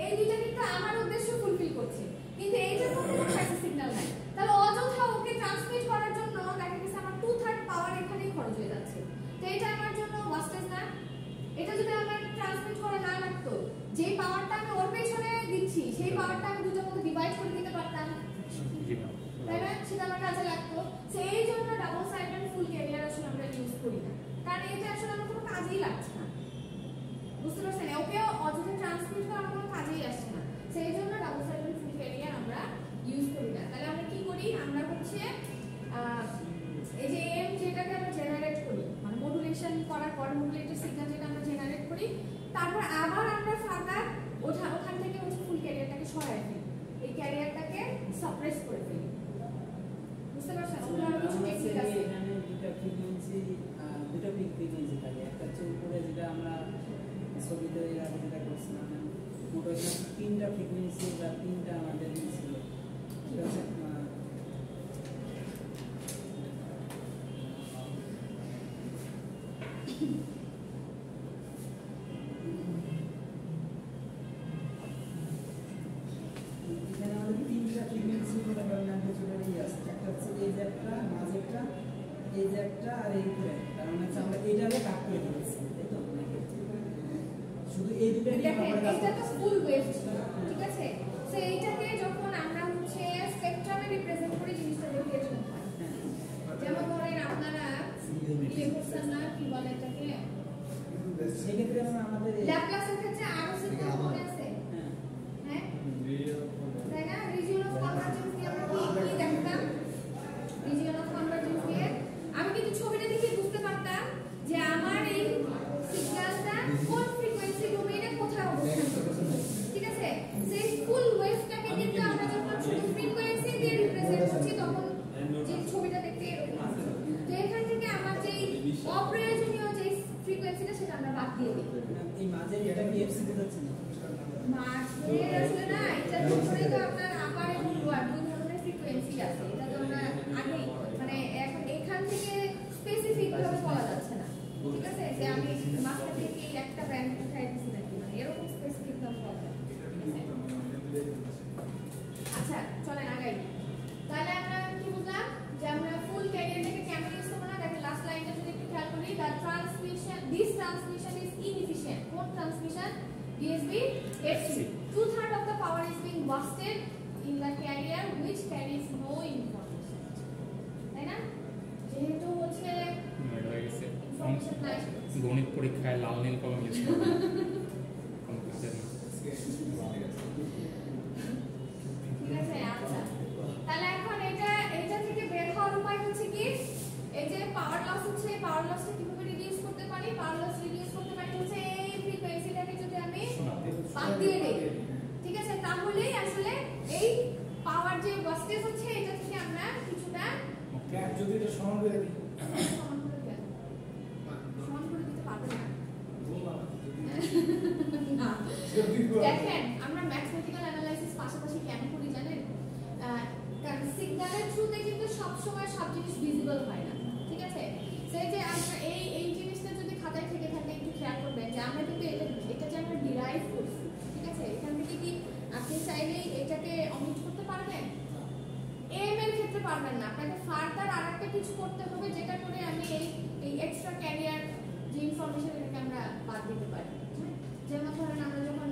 এই দুইটা কিন্তু আমার উদ্দেশ্য ফুলফিল করছে, কিন্তু এইটার মধ্যে কোনো মেসেজ সিগন্যাল নাই। তাহলে অযথা ওকে ট্রান্সমিট করার জন্য দেখা গেছে আমার 2/3 পাওয়ার এখানেই খরচ হয়ে যাচ্ছে। তো এটা আমার জন্য ওয়াস্টেজ না? এটা যদি আমার ট্রান্সমিট করা না লাগতো, যে পাওয়ারটা আমি ওর পেছনে দিচ্ছি সেই পাওয়ারটা আমি দুটোর মধ্যে ডিভাইড করে দিতে পারতাম, তাই না? সেটা আমার কাজে লাগতো। সেই জন্য ডাবল সাইডেড ফুল ক্যারিয়ার আসলে আমরা ইউজ করি না, কারণ এটা আসলে আমার কোনো কাজেই লাগছে না। বুঝতে পারছেন? ওকে অযথা ট্রান্সমিট করা আমার কোনো কাজেই আসছে না, সেই জন্য ডাবল সাইডেড ফুল ক্যারিয়ার আমরা ইউজ করি না। তাহলে আমরা কি করি? আমরা হচ্ছে এই যে এম যেটাকে আমরা জেনারেট করি, মানে মডুলেশন করার পর মডুলেটেড সিগন্যাল যেটা আমরা জেনারেট করি, তারপর আবার আমরা ফার্দার ওখান থেকে হচ্ছে ফুল ক্যারিয়ারটাকে সরাই ফেলি, এই ক্যারিয়ারটাকে সাপ্রেস করে ফেলি। বুঝতে পারছেন? ওগুলো আরো কিছু টেকনিক আছে। এখানে দুটো ফ্রিকোয়েন্সি থাকে। একটা হচ্ছে উপরে যেটা আমরা ছবিতে এর আগে যেটা করছিলাম, মোট এখানে 3টা ফ্রিকোয়েন্সি বা 3টা আমাদের ছিল। সেটা হচ্ছে এখানে আমাদের 3টা ফ্রিকোয়েন্সি মনে করেন ল্যাম্বিচুডারই আছে। একটা হচ্ছে এই যে একটা, মাঝেরটা, এই যে একটা, আর এই উপরে। তার মানে হচ্ছে আমরা এইটাকে ভাগ করে দিয়েছি, তাই তো? শুধু এই দুটো নিয়ে দেখেন, আমরা এটা তো ফুল ওয়েভ ছিল, ঠিক আছে? সো এইটাকে যখন আমরা হচ্ছে স্পেকট্রামে রিপ্রেজেন্ট করি, জিনিসটা দেখে এরকম হয়। যেমন ধরেন আপনারা ইয়ে করছেন না, কি বলে এটাকে, সেক্ষেত্রে আমরা আমাদের ল্যাপ্লাসের ক্ষেত্রে আরো সিম্পল মনে আছে, হ্যাঁ? তাই না? রিজিয়ন অফ কনভার্জেন্স দিয়ে আমরা কি দেখতাম? রিজিয়ন অফ কনভার্জেন্স দিয়ে আমি কিন্তু ছবিটা দেখে বুঝতে পারতাম যে আমার এই সিগন্যালটা কোন ফ্রিকোয়েন্সি ডোমেইনে কোথায় অবস্থান করছে, ঠিক আছে? সেই ফুল ওয়েভটাকে কিন্তু আমরা যখন শুধু ফ্রিকোয়েন্সি দিয়ে রিপ্রেজেন্ট করছি তখন যে ছবিটা দেখতে এরকম আসছে। তো এখান থেকে আমার যে অপ্রয়োজনীয় যে ফ্রিকোয়েন্সিটা সেটা আমরা বাদ দিয়ে দিই। এই মাঝের এটা কি এফসি বোঝাচ্ছে না? মাঝে আসলে না, এটার ভিতরে তো আপনার আপার এবং লোয়ার দুই ধরনের ফ্রিকোয়েন্সি আছে। এটা তো আমরা আগেই মানে এখন এখান থেকে স্পেসিফিক ভাবে বলা যাচ্ছে না, ঠিক আছে? যে আমি মাঝখান থেকে এই একটা ব্যান্ড উঠাই দিচ্ছি নাকি, মানে এরকম স্পেসিফিক ভাবে বলা যাচ্ছে না। আচ্ছা, চলেন আগাই। তাহলে আমরা কি বুঝলাম যে আমরা ফুল ক্যারিয়ারটাকে কেন ইউজ করব না? দেখেন লাস্ট লাইনটা যদি একটু খেয়াল করি, this transmission is inefficient. কোন transmission? DSB FC. 2/3 of the power is being wasted in the carrier which carries no information. তাই না? যেহেতু হচ্ছে হয়ে গেছে ইনফরমেশন নাই, গণিত পরীক্ষায় লাল নীল কলম ইউজ করবে কোনো কাজের না। ঠিক আছে? আচ্ছা, তাহলে এখন এটা থেকে বের হওয়ার উপায় হচ্ছে কি? এই যে পাওয়ার লস হচ্ছে, পাওয়ার লসটা কিভাবে রিডিউস করতে পারি? পাওয়ার লস রিডিউস করতে পারি হচ্ছে এই ফ্রিকোয়েন্সিটাকে যদি আমি বাদ দিয়ে দেই, ঠিক আছে? তাহলেই আসলে এই পাওয়ার যে ওয়াস্টেজ হচ্ছে এটা থেকে আমরা কিছুটা যদি এটা সমান করে দিই, সমান করে দেব। সমান করে দিতে পারবে না। না। দেখেন, আমরা ম্যাথমেটিক্যাল অ্যানালাইসিস পাশাপাশি কেন করি জানেন? কারণ সিগন্যালের থ্রুতে কিন্তু সব সময় সব জিনিস ভিজিবল হয় না, ঠিক আছে? সেই যে আমরা এই জিনিসটা যদি খাতায় থেকে থাকে একটু খেয়াল করবেন যে আমরা কিন্তু এটা যে কিছু করতে হবে যেটা করে আমি এই এক্সট্রা ক্যারিয়ার যে ইনফরমেশন এটাকে আমরা বাদ দিতে পারি। যেমন ধরেন আমরা যখন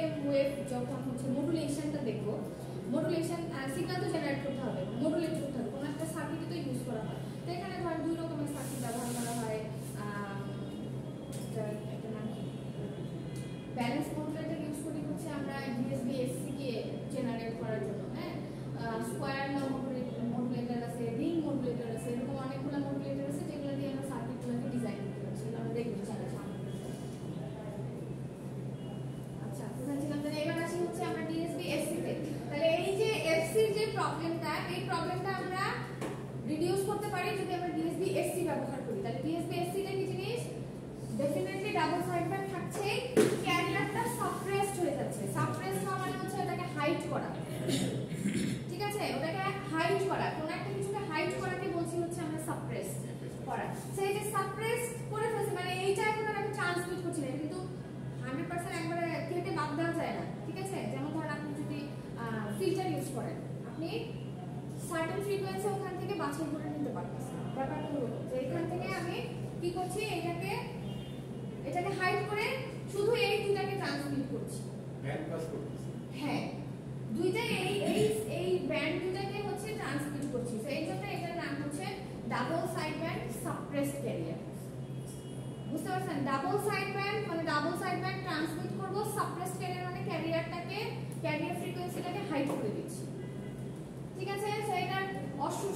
এম ওয়েভ যখন হচ্ছে মডুলেশনটা দেখবো, মডুলেশন সিগন্যাল তো জেনারেট করতে হবে, মডুলেট করতে হবে, কোনো একটা সার্কিটে তো ইউজ করা হয়। তো এখানে ধরেন দুই রকমের সার্কিট ব্যবহার করা হয়। একটা নাম কি ব্যালেন্স মডুলেটর ইউজ করি হচ্ছে আমরা ডিএসবি এসসি কে জেনারেট করার জন্য। হ্যাঁ, স্কোয়ার ল মডুলেটর আছে, রিং মডুলেটর আছে, এরকম অনেকগুলো মডুলেটর আছে যেগুলো দিয়ে আমরা সার্কিটগুলোকে ডিজাইন করতে পারছি। আমরা দেখবো সামনে। আচ্ছা, বুঝাচ্ছিলাম। তাহলে এবার আসি হচ্ছে আমরা ডিএসবি এসসি তে। তাহলে এই যে এফসির যে প্রবলেমটা, এই প্রবলেমটা আমরা রিডিউস করতে পারি যদি আমরা ডিএসবি এসসি ব্যবহার করি। তাহলে ডিএসবি এসসি টা কি জিনিস? ডেফিনেটলি ডাবল সাইডব্যান্ড থাকছে, ক্যারিয়ারটা সাপ্রেসড হয়ে যাচ্ছে। সাপ্রেসড হওয়া মানে হচ্ছে ওটাকে হাইড করা। ঠিক আছে, ওটাকে হাইড করা, কোন একটা কিছুকে হাইড করাকে বলছি হচ্ছে আমরা সাপ্রেস করা। সেই যে সাপ্রেস করে ফেলছে মানে এইটা এখন আর আমি ট্রান্সমিট করছি না, কিন্তু 100% একবারে কেটে বাদ দেওয়া যায় না। ঠিক আছে, যেমন ধরেন আপনি যদি ফিল্টার ইউজ করেন, আপনি সার্টেন ফ্রিকোয়েন্সি ওখান থেকে বাছাই করে নিতে পারতেছেন। ব্যাপারটা হলো যে এখান থেকে আমি কি করছি, এটাকে হাইড করে শুধু এই দুটাকে ট্রান্সমিট করছি, ব্যান্ড পাস করতেছে। হ্যাঁ, দুইটাই এই ব্যান্ড দুটাকে হচ্ছে ট্রান্সমিট করছি। তো এই জন্য এটার নাম হচ্ছে double side band suppressed career. বুঝতে পারছেন? ডাবল সাইড ব্যান্ড মানে ডাবল সাইড ব্যান্ড ট্রান্সমিট করব, সাপ্রেসড ক্যারিয়ার মানে ক্যারিয়ারটাকে, ক্যারিয়ার ফ্রিকোয়েন্সিটাকে হাইড করে দিচ্ছি। ঠিক আছে, সেটার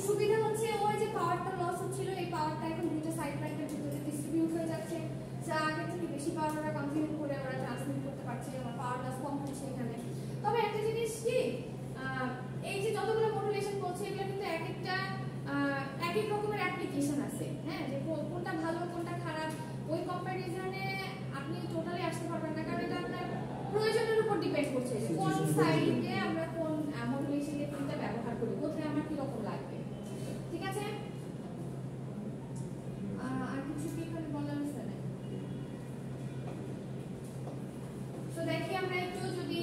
সুবিধা হচ্ছে ওই যে পাওয়ারটা লস হচ্ছিল, এই পাওয়ারটা এখন দুইটা সাইড ব্যান্ডের ভিতরে ডিস্ট্রিবিউট হয়ে যাচ্ছে। যা আগে থেকে বেশি পাওয়ার ওরা কনজিউম করে ওরা ট্রান্সমিট করতে পারছে, আমার পাওয়ার লস কম হচ্ছে এখানে। তবে একটা জিনিস কি, এই যে যতগুলো মডুলেশন করছে এগুলো কিন্তু এক এক রকমের অ্যাপ্লিকেশন আছে। হ্যাঁ, যে কোনটা ভালো কোনটা খারাপ ওই কম্পারিজনে আপনি টোটালি আসতে পারবেন না, কারণ এটা আপনার প্রয়োজনের উপর ডিপেন্ড করছে যে কোন সাইডে আমরা কোন মডুলেশন টেকনিকটা ব্যবহার করি, কোথায় আমার কি রকম লাগবে। ঠিক আছে, আর কিছু কি এখানে বলার আছে না? তো দেখি আমরা একটু যদি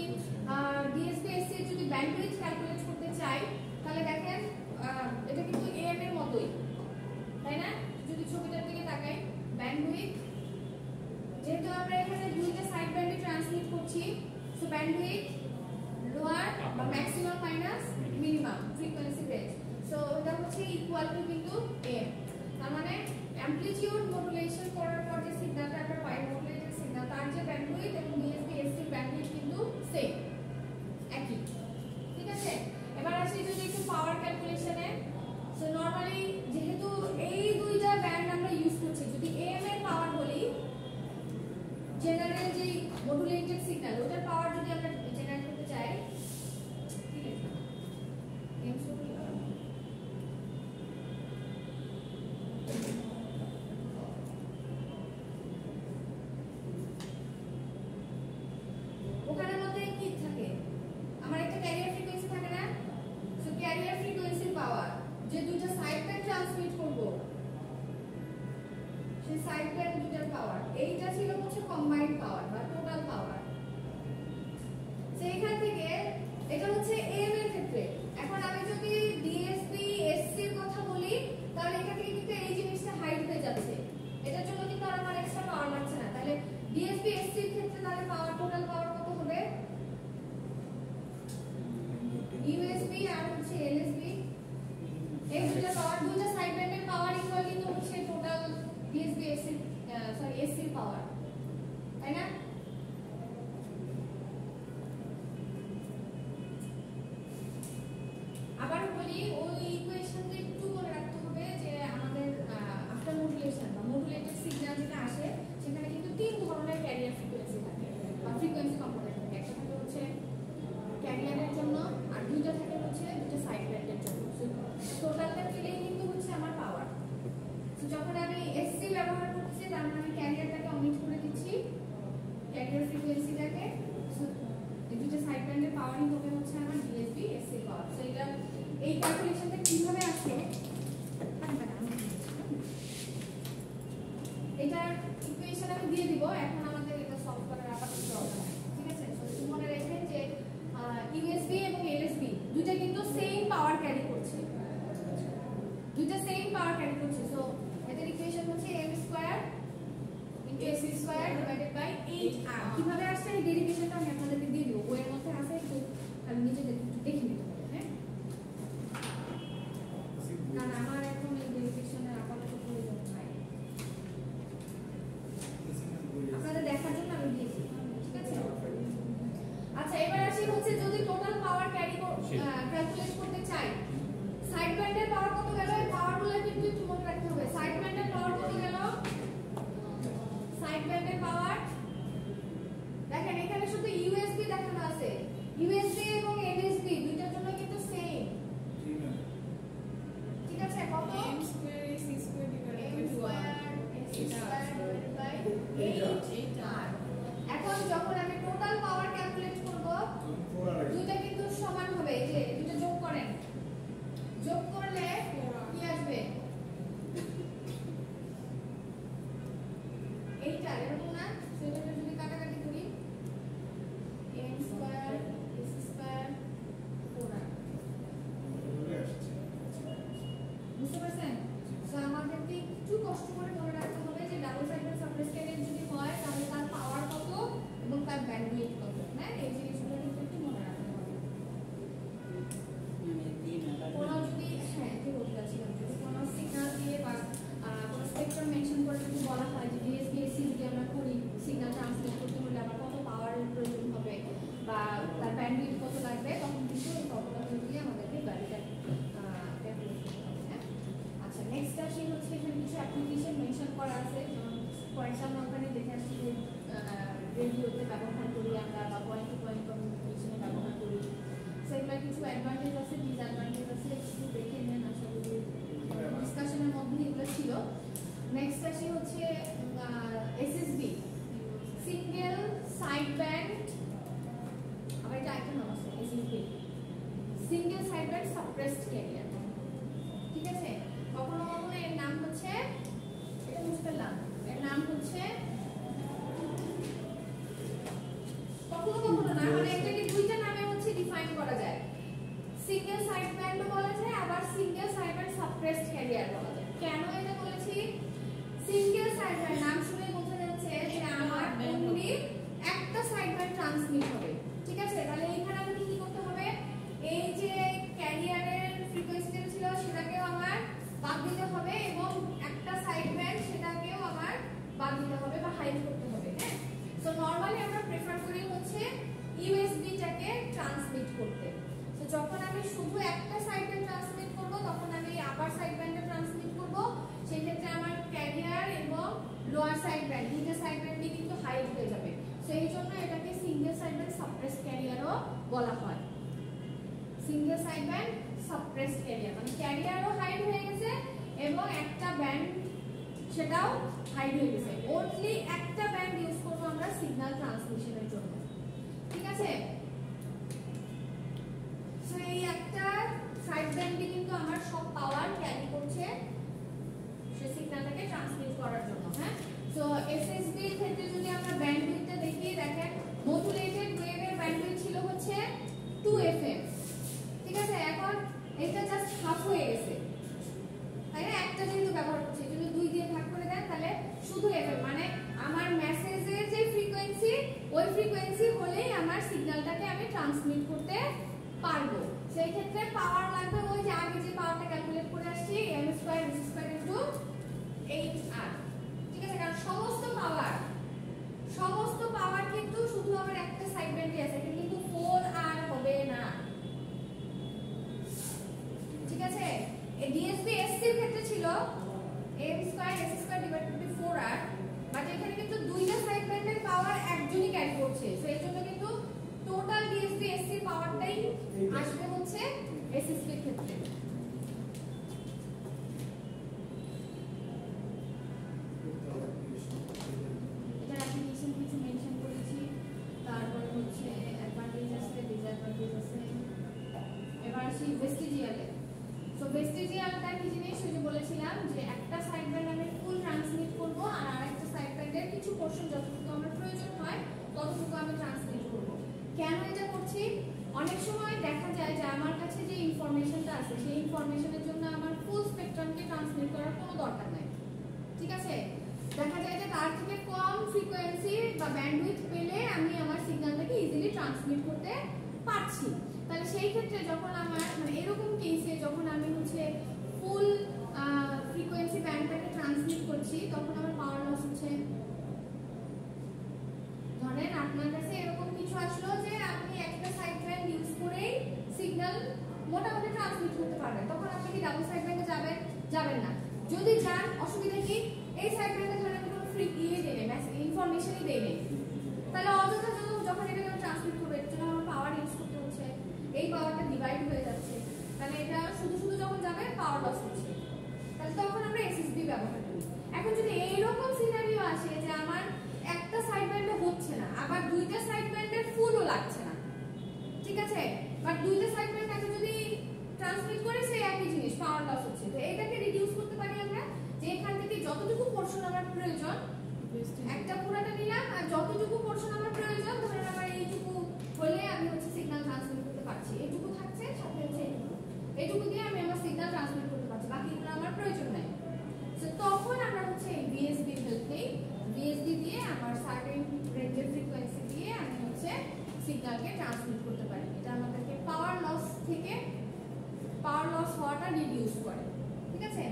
ডিএসপি এসসি যদি ব্যান্ডউইথ ক্যালকুলেট করতে চাই তাহলে দেখেন এটা কিন্তু এএম এর মতোই, তাই না? যদি ছবিটার দিকে তাকাই, ব্যান্ডউইথ যেহেতু আমরা এখানে দুইটা সাইড ব্যান্ডে ট্রান্সমিট করছি, সো ব্যান্ডউইথ লোয়ার বা maximum minus minimum frequency range, so এটা হচ্ছে ইকুয়াল টু কিন্তু এম। তার মানে অ্যামপ্লিটিউড মডুলেশন করার পর যে সিগন্যালটা আমরা পাই, মডুলেটেড সিগন্যাল, তার যে ব্যান্ডউইথ এবং ডিএসপি এসসি ব্যান্ডউইথ কিন্তু সেম, একই। ঠিক আছে, ক্যালকুলেট করতে চাই, সাইড ব্যান্ডের পাওয়ার কত গেল, এই পাওয়ারগুলো কিন্তু একটু মনে রাখতে হবে। সাইড ব্যান্ডের পাওয়ার কত গেল, সাইড ব্যান্ডের পাওয়ার দেখেন এখানে শুধু ইউএসবি দেখানো আছে, ইউএসবি এবং এনএসবি দুইটার জন্য কিন্তু সেম, ঠিক আছে? কত m square is c square divided by 8 এখন যখন আমি টোটাল পাওয়ার ক্যালকুলেট করব দুইটা কিন্তু সমান হবে, এই যে দুটো যোগ করেন, যোগ করলে কি আসবে, এইটা এরকম না, সেটা যদি কাটাকাটি করি m square s square 4r, বুঝতে পারছেন? সো আমাদেরকে একটু কষ্ট করে মনে রাখতে হবে যে ডাবল সাইডেড সারফেস ক্যারিয়ার যদি হয় তাহলে তার পাওয়ার কত এবং তার ব্যান্ডউইথ কত, হ্যাঁ এই জিনিসগুলো কিন্তু একটু মনে রাখতে হবে। কোনো যদি হ্যাঁ ঠিক বলতে চাচ্ছিলাম, যদি কোনো সিগন্যাল দিয়ে বা কোনো স্পেকট্রাম মেনশন করে যদি বলা হয় যে ডিএসবি এসি যদি আমরা করি সিগন্যাল ট্রান্সমিট করতে হলে আবার কত পাওয়ারের প্রয়োজন হবে বা তার ব্যান্ডউইথ কত লাগবে, তখন কিন্তু এই ফর্মুলাগুলো দিয়ে আমাদেরকে গাড়িটা ক্যালকুলেট করতে হবে। হ্যাঁ আচ্ছা, নেক্সট আসি হচ্ছে এখানে কিছু অ্যাপ্লিকেশন মেনশন করা আছে, যেমন ফর এক্সাম্পল ওখানে দেখে আসছি যে রেডিওতে ব্যবহার করি আমরা বা পয়েন্ট টু পয়েন্ট কমিউনিকেশনে ব্যবহার করি, সেগুলোর কিছু অ্যাডভান্টেজ আছে ডিসঅ্যাডভান্টেজ আছে, একটু দেখে নেন, আশা করি ডিসকাশনের মধ্যে এগুলো ছিল। নেক্সট আসি হচ্ছে এসএসবি সিঙ্গেল সাইড ব্যান্ড, আবার এটা আইটেম নাম আছে SSB single side band suppressed career, ঠিক আছে? কখনো কখনো এর নাম হচ্ছে, এটা বুঝতে পারলাম, এর নাম হচ্ছে কখনো কখনো না, মানে এটাকে দুইটা নামে হচ্ছে ডিফাইন করা যায়, সিঙ্গেল সাইড ব্যান্ডও বলা যায় আবার single side band suppressed career বলা যায়। কেন এটা বলেছি? সিঙ্গেল সাইড ব্যান্ড নাম শুনে বোঝা যাচ্ছে যে আমার অনলি একটা সাইড ব্যান্ড ট্রান্সমিট হবে, ঠিক আছে? তাহলে এখানে আমাকে কি করতে হবে, এই যে ক্যারিয়ারের ফ্রিকোয়েন্সি ছিল সেটাকেও আমার বাদ দিতে হবে এবং একটা সাইড ব্যান্ড সেটাকেও আমার বাদ দিতে হবে বা হাইড করতে হবে। হ্যাঁ, সো নরমালি আমরা প্রেফার করি হচ্ছে ইউএসবিটাকে ট্রান্সমিট করতে। সো যখন আমি শুধু একটা সাইড ব্যান্ড ট্রান্সমিট করব তখন আমি আপার সাইড ব্যান্ডে ট্রান্সমিট করব, সেই ক্ষেত্রে আমার ক্যারিয়ার এবং লোয়ার সাইড ব্যান্ড দুটো সাইড ব্যান্ডই কিন্তু হাইড হয়ে যাবে। সো এই জন্য এটাকে সিঙ্গেল সাইড ব্যান্ড সাপ্রেসড ক্যারিয়ারও বলা হয়। Single side band suppressed career মানে ক্যারিয়ারও হাইড হয়ে গেছে এবং একটা ব্যান্ড সেটাও হাইড হয়ে গেছে, অনলি একটা ব্যান্ড ইউজ করব আমরা সিগন্যাল ট্রান্সমিশনের জন্য, ঠিক আছে? সো এই একটা সাইড ব্যান্ডই কিন্তু আমার সব পাওয়ার ক্যারি করছে সে সিগন্যালটাকে ট্রান্সমিট করার জন্য। হ্যাঁ, সো এসএসবি এর ক্ষেত্রে যদি আমরা ব্যান্ডউইথটা দেখি, দেখেন মডুলেটেড ওয়েভের ব্যান্ডউইথ ছিল হচ্ছে 2 FM, ঠিক আছে? এখন এটা জাস্ট হাফ হয়ে গেছে, তাই না? একটা যেহেতু ব্যবহার করছি যদি 2 দিয়ে ভাগ করে দেন তাহলে শুধু FM মানে আমার মেসেজের যে ফ্রিকোয়েন্সি ওই ফ্রিকোয়েন্সি হলেই আমার সিগন্যালটাকে আমি ট্রান্সমিট করতে পারবো। সেই ক্ষেত্রে পাওয়ার লাগবে ওই যে আগে যে পাওয়ারটা ক্যালকুলেট করে আসছি m square s square into 8r, ঠিক আছে? কারণ সমস্ত পাওয়ার কিন্তু শুধু আমার একটা সাইড ব্যান্ডে আছে, এটা কিন্তু 4r হবে না, ঠিক আছে? এই ডিএসবি এসসি এর ক্ষেত্রে ছিল m square s square divided by 4r, but এখানে কিন্তু দুইটা সাইড ব্যান্ডের পাওয়ার একজনই ক্যারি করছে, সো এর জন্য কিন্তু টোটাল ডিএসবি এসসি পাওয়ারটাই আসবে হচ্ছে এসএসবি এর ক্ষেত্রে। এটা অ্যাপ্লিকেশন কিছু মেনশন করেছি, তারপর হচ্ছে অ্যাডভান্টেজ আছে ডিসঅ্যাডভান্টেজ আছে। এবার আসি ভেস্টিজিয়ালে। সো ভেস্টিজিয়ালটা কি জিনিস ওই যে বলেছিলাম যে একটা সাইড ব্যান্ড আমি ফুল ট্রান্সমিট করব আর আরেকটা সাইড ব্যান্ডের কিছু পোরশন যতটুকু আমার প্রয়োজন হয় ততটুকু আমি ট্রান্সমিট করব। কেন এটা করছি? অনেক সময় দেখা যায় যে আমার কাছে যে ইনফরমেশনটা আছে সেই ইনফরমেশনের জন্য আমার ফুল স্পেকট্রামকে ট্রান্সমিট করার কোনো দরকার নাই, ঠিক আছে? দেখা যায় যে তার থেকে কম ফ্রিকোয়েন্সি বা ব্যান্ডউইথ পেলে আমি আমার সিগন্যালটাকে ইজিলি ট্রান্সমিট করতে পারছি। তাহলে সেই ক্ষেত্রে যখন আমার মানে এরকম কেসে যখন আমি হচ্ছে ফুল ফ্রিকোয়েন্সি ব্যান্ডটাকে ট্রান্সমিট করছি তখন আমার পাওয়ার লস হচ্ছে। ধরেন আপনার কাছে এরকম কিছু আসলো যে আপনি একটা সাইড ব্যান্ড ইউজ করেই সিগন্যাল যাবেন না। যদি যান অসুবিধা কি, এই সাইড ব্যান্ডে ধরেন আমি কোনো ফ্রি দেই না, ইনফরমেশনই দেই না, তাহলে অযথা যখন এটাকে আমি ট্রান্সমিট করবো এর জন্য আমার পাওয়ার ইউজ করতে হচ্ছে, এই পাওয়ারটা ডিভাইড হয়ে যাচ্ছে, তাহলে এটা শুধু যখন যাবে পাওয়ার লস হচ্ছে, তাহলে তখন আমরা এসএসবি ব্যবহার করি। এখন যদি এইরকম সিনারিও আসে যে আমার একটা সাইড ব্যান্ডে হচ্ছে না, আবার দুইটা সাইড ব্যান্ডের ফুলও লাগছে না, ঠিক আছে, বাট দুইটা সাইড ব্যান্ড আমি যদি ট্রান্সমিট করি সেই একই জিনিস, পাওয়ার লস হচ্ছে, তো এটাকে রিডিউস করতে পারি আমরা যে এখান থেকে যতটুকু পোরশন আমার প্রয়োজন একটা পুরাটা নিলাম, আর যতটুকু পোরশন আমার প্রয়োজন ধরেন আমার এইটুকু হলে আমি হচ্ছে সিগন্যাল ট্রান্সমিট করতে পারছি, এইটুকু থাকছে সাথে হচ্ছে এইটুকু দিয়ে আমি আমার সিগন্যাল ট্রান্সমিট করতে পারছি, বাকিগুলো আমার প্রয়োজন নাই। তো তখন আমরা হচ্ছে ভিএসবি হেল্প নেই, ভিএসবি দিয়ে আমার সার্টেন রেঞ্জের ফ্রিকোয়েন্সি দিয়ে আমি হচ্ছে সিগন্যালকে ট্রান্সমিট করতে পারি। এটা আমাদেরকে পাওয়ার লস হওয়াটা রিডিউস করে, ঠিক আছে।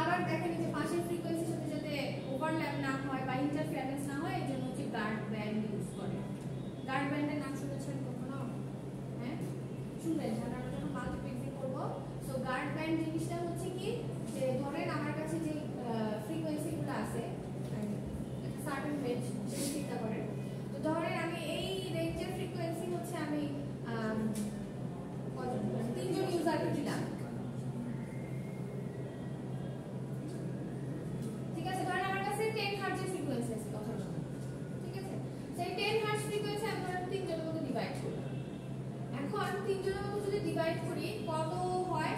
আবার দেখেন যে পাশের ফ্রিকোয়েন্সির সাথে যাতে ওভারল্যাপ না হয় বা ইন্টারফারেন্স না হয় এর জন্য হচ্ছে গার্ড ব্যান্ড ইউজ করে। গার্ড ব্যান্ডের নাম শুনেছেন কখনো? হ্যাঁ শুনবেন, আমরা যখন মাল্টিপ্লেক্সিং করব, সো গার্ড ব্যান্ড জিনিসটা হচ্ছে কি যে ধরেন আমার কাছে যে ফ্রিকোয়েন্সিগুলো আছে একটা সার্টেন রেঞ্জ যদি চিন্তা করেন, তো ধরেন আমি এই রেঞ্জের ফ্রিকোয়েন্সি হচ্ছে আমি 3 জন ইউজারকে দিলাম, ঠিক আছে, ধরেন আমার কাছে 10 হার্টজের ফ্রিকোয়েন্সি আছে কথার জন্য, ঠিক আছে, সেই 10 হার্টজ ফ্রিকোয়েন্সি আমি ধরেন 3 জনের মধ্যে ডিভাইড করি। এখন 3 জনের মধ্যে যদি ডিভাইড করি কত হয়?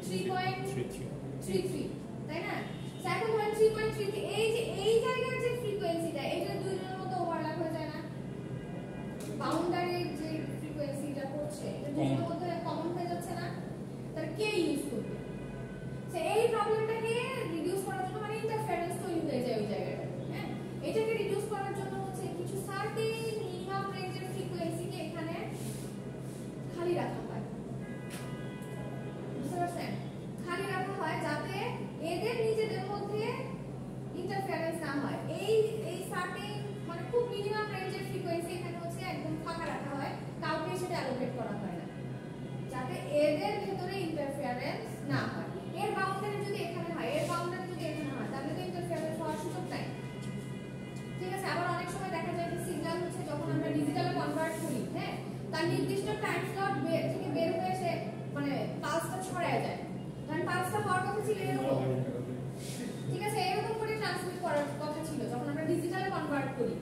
3.33, তাই না? এখন ধরেন 3.33, এই জায়গার যে ফ্রিকোয়েন্সিটা এটা দুইজনের মধ্যে ওভারল্যাপ হয়ে যায় না? বাউন্ডারির যে ফ্রিকোয়েন্সিটা করছে এটা দুইজনের মধ্যে কমন হয়ে যাচ্ছে না? তাহলে কে ইউজ করবে? সো এই প্রবলেমটাকে রিডিউস করার জন্য মানে ইন্টারফারেন্স তৈরি হয়ে যায় ওই জায়গাটা, হ্যাঁ, এটাকে রিডিউস করার জন্য হচ্ছে কিছু সার্টেন মিনিমাম রেঞ্জের ফ্রিকোয়েন্সিকে এখানে খালি রাখা হয়, বুঝতে পারছেন? খালি রাখা হয় যাতে এদের নিজেদের মধ্যে ইন্টারফারেন্স না হয়। এই সার্টেন মানে খুব মিনিমাম রেঞ্জের ফ্রিকোয়েন্সি এখানে হচ্ছে একদম ফাঁকা রাখা হয়, কাউকে সেটা অ্যালোকেট করা হয় না, যাতে এদের ভেতরে ইন্টারফারেন্স না হয়। এর বাউন্ডারি যদি এখানে হয়, এর বাউন্ডারি যদি এখানে হয়, তাহলে তো ইন্টারফারেন্স হওয়ার সুযোগ নাই, ঠিক আছে। আবার অনেক সময় দেখা যায় যে সিগন্যাল হচ্ছে যখন আমরা ডিজিটালে কনভার্ট করি, হ্যাঁ, তার নির্দিষ্ট টাইম স্লট থেকে বের হয়ে এসে মানে পালসটা ছড়ায় যায়, কারণ পালসটা হওয়ার কথা ছিল এরকম, ঠিক আছে, এরকম করে ট্রান্সমিট করার কথা ছিল যখন আমরা ডিজিটালে কনভার্ট করি,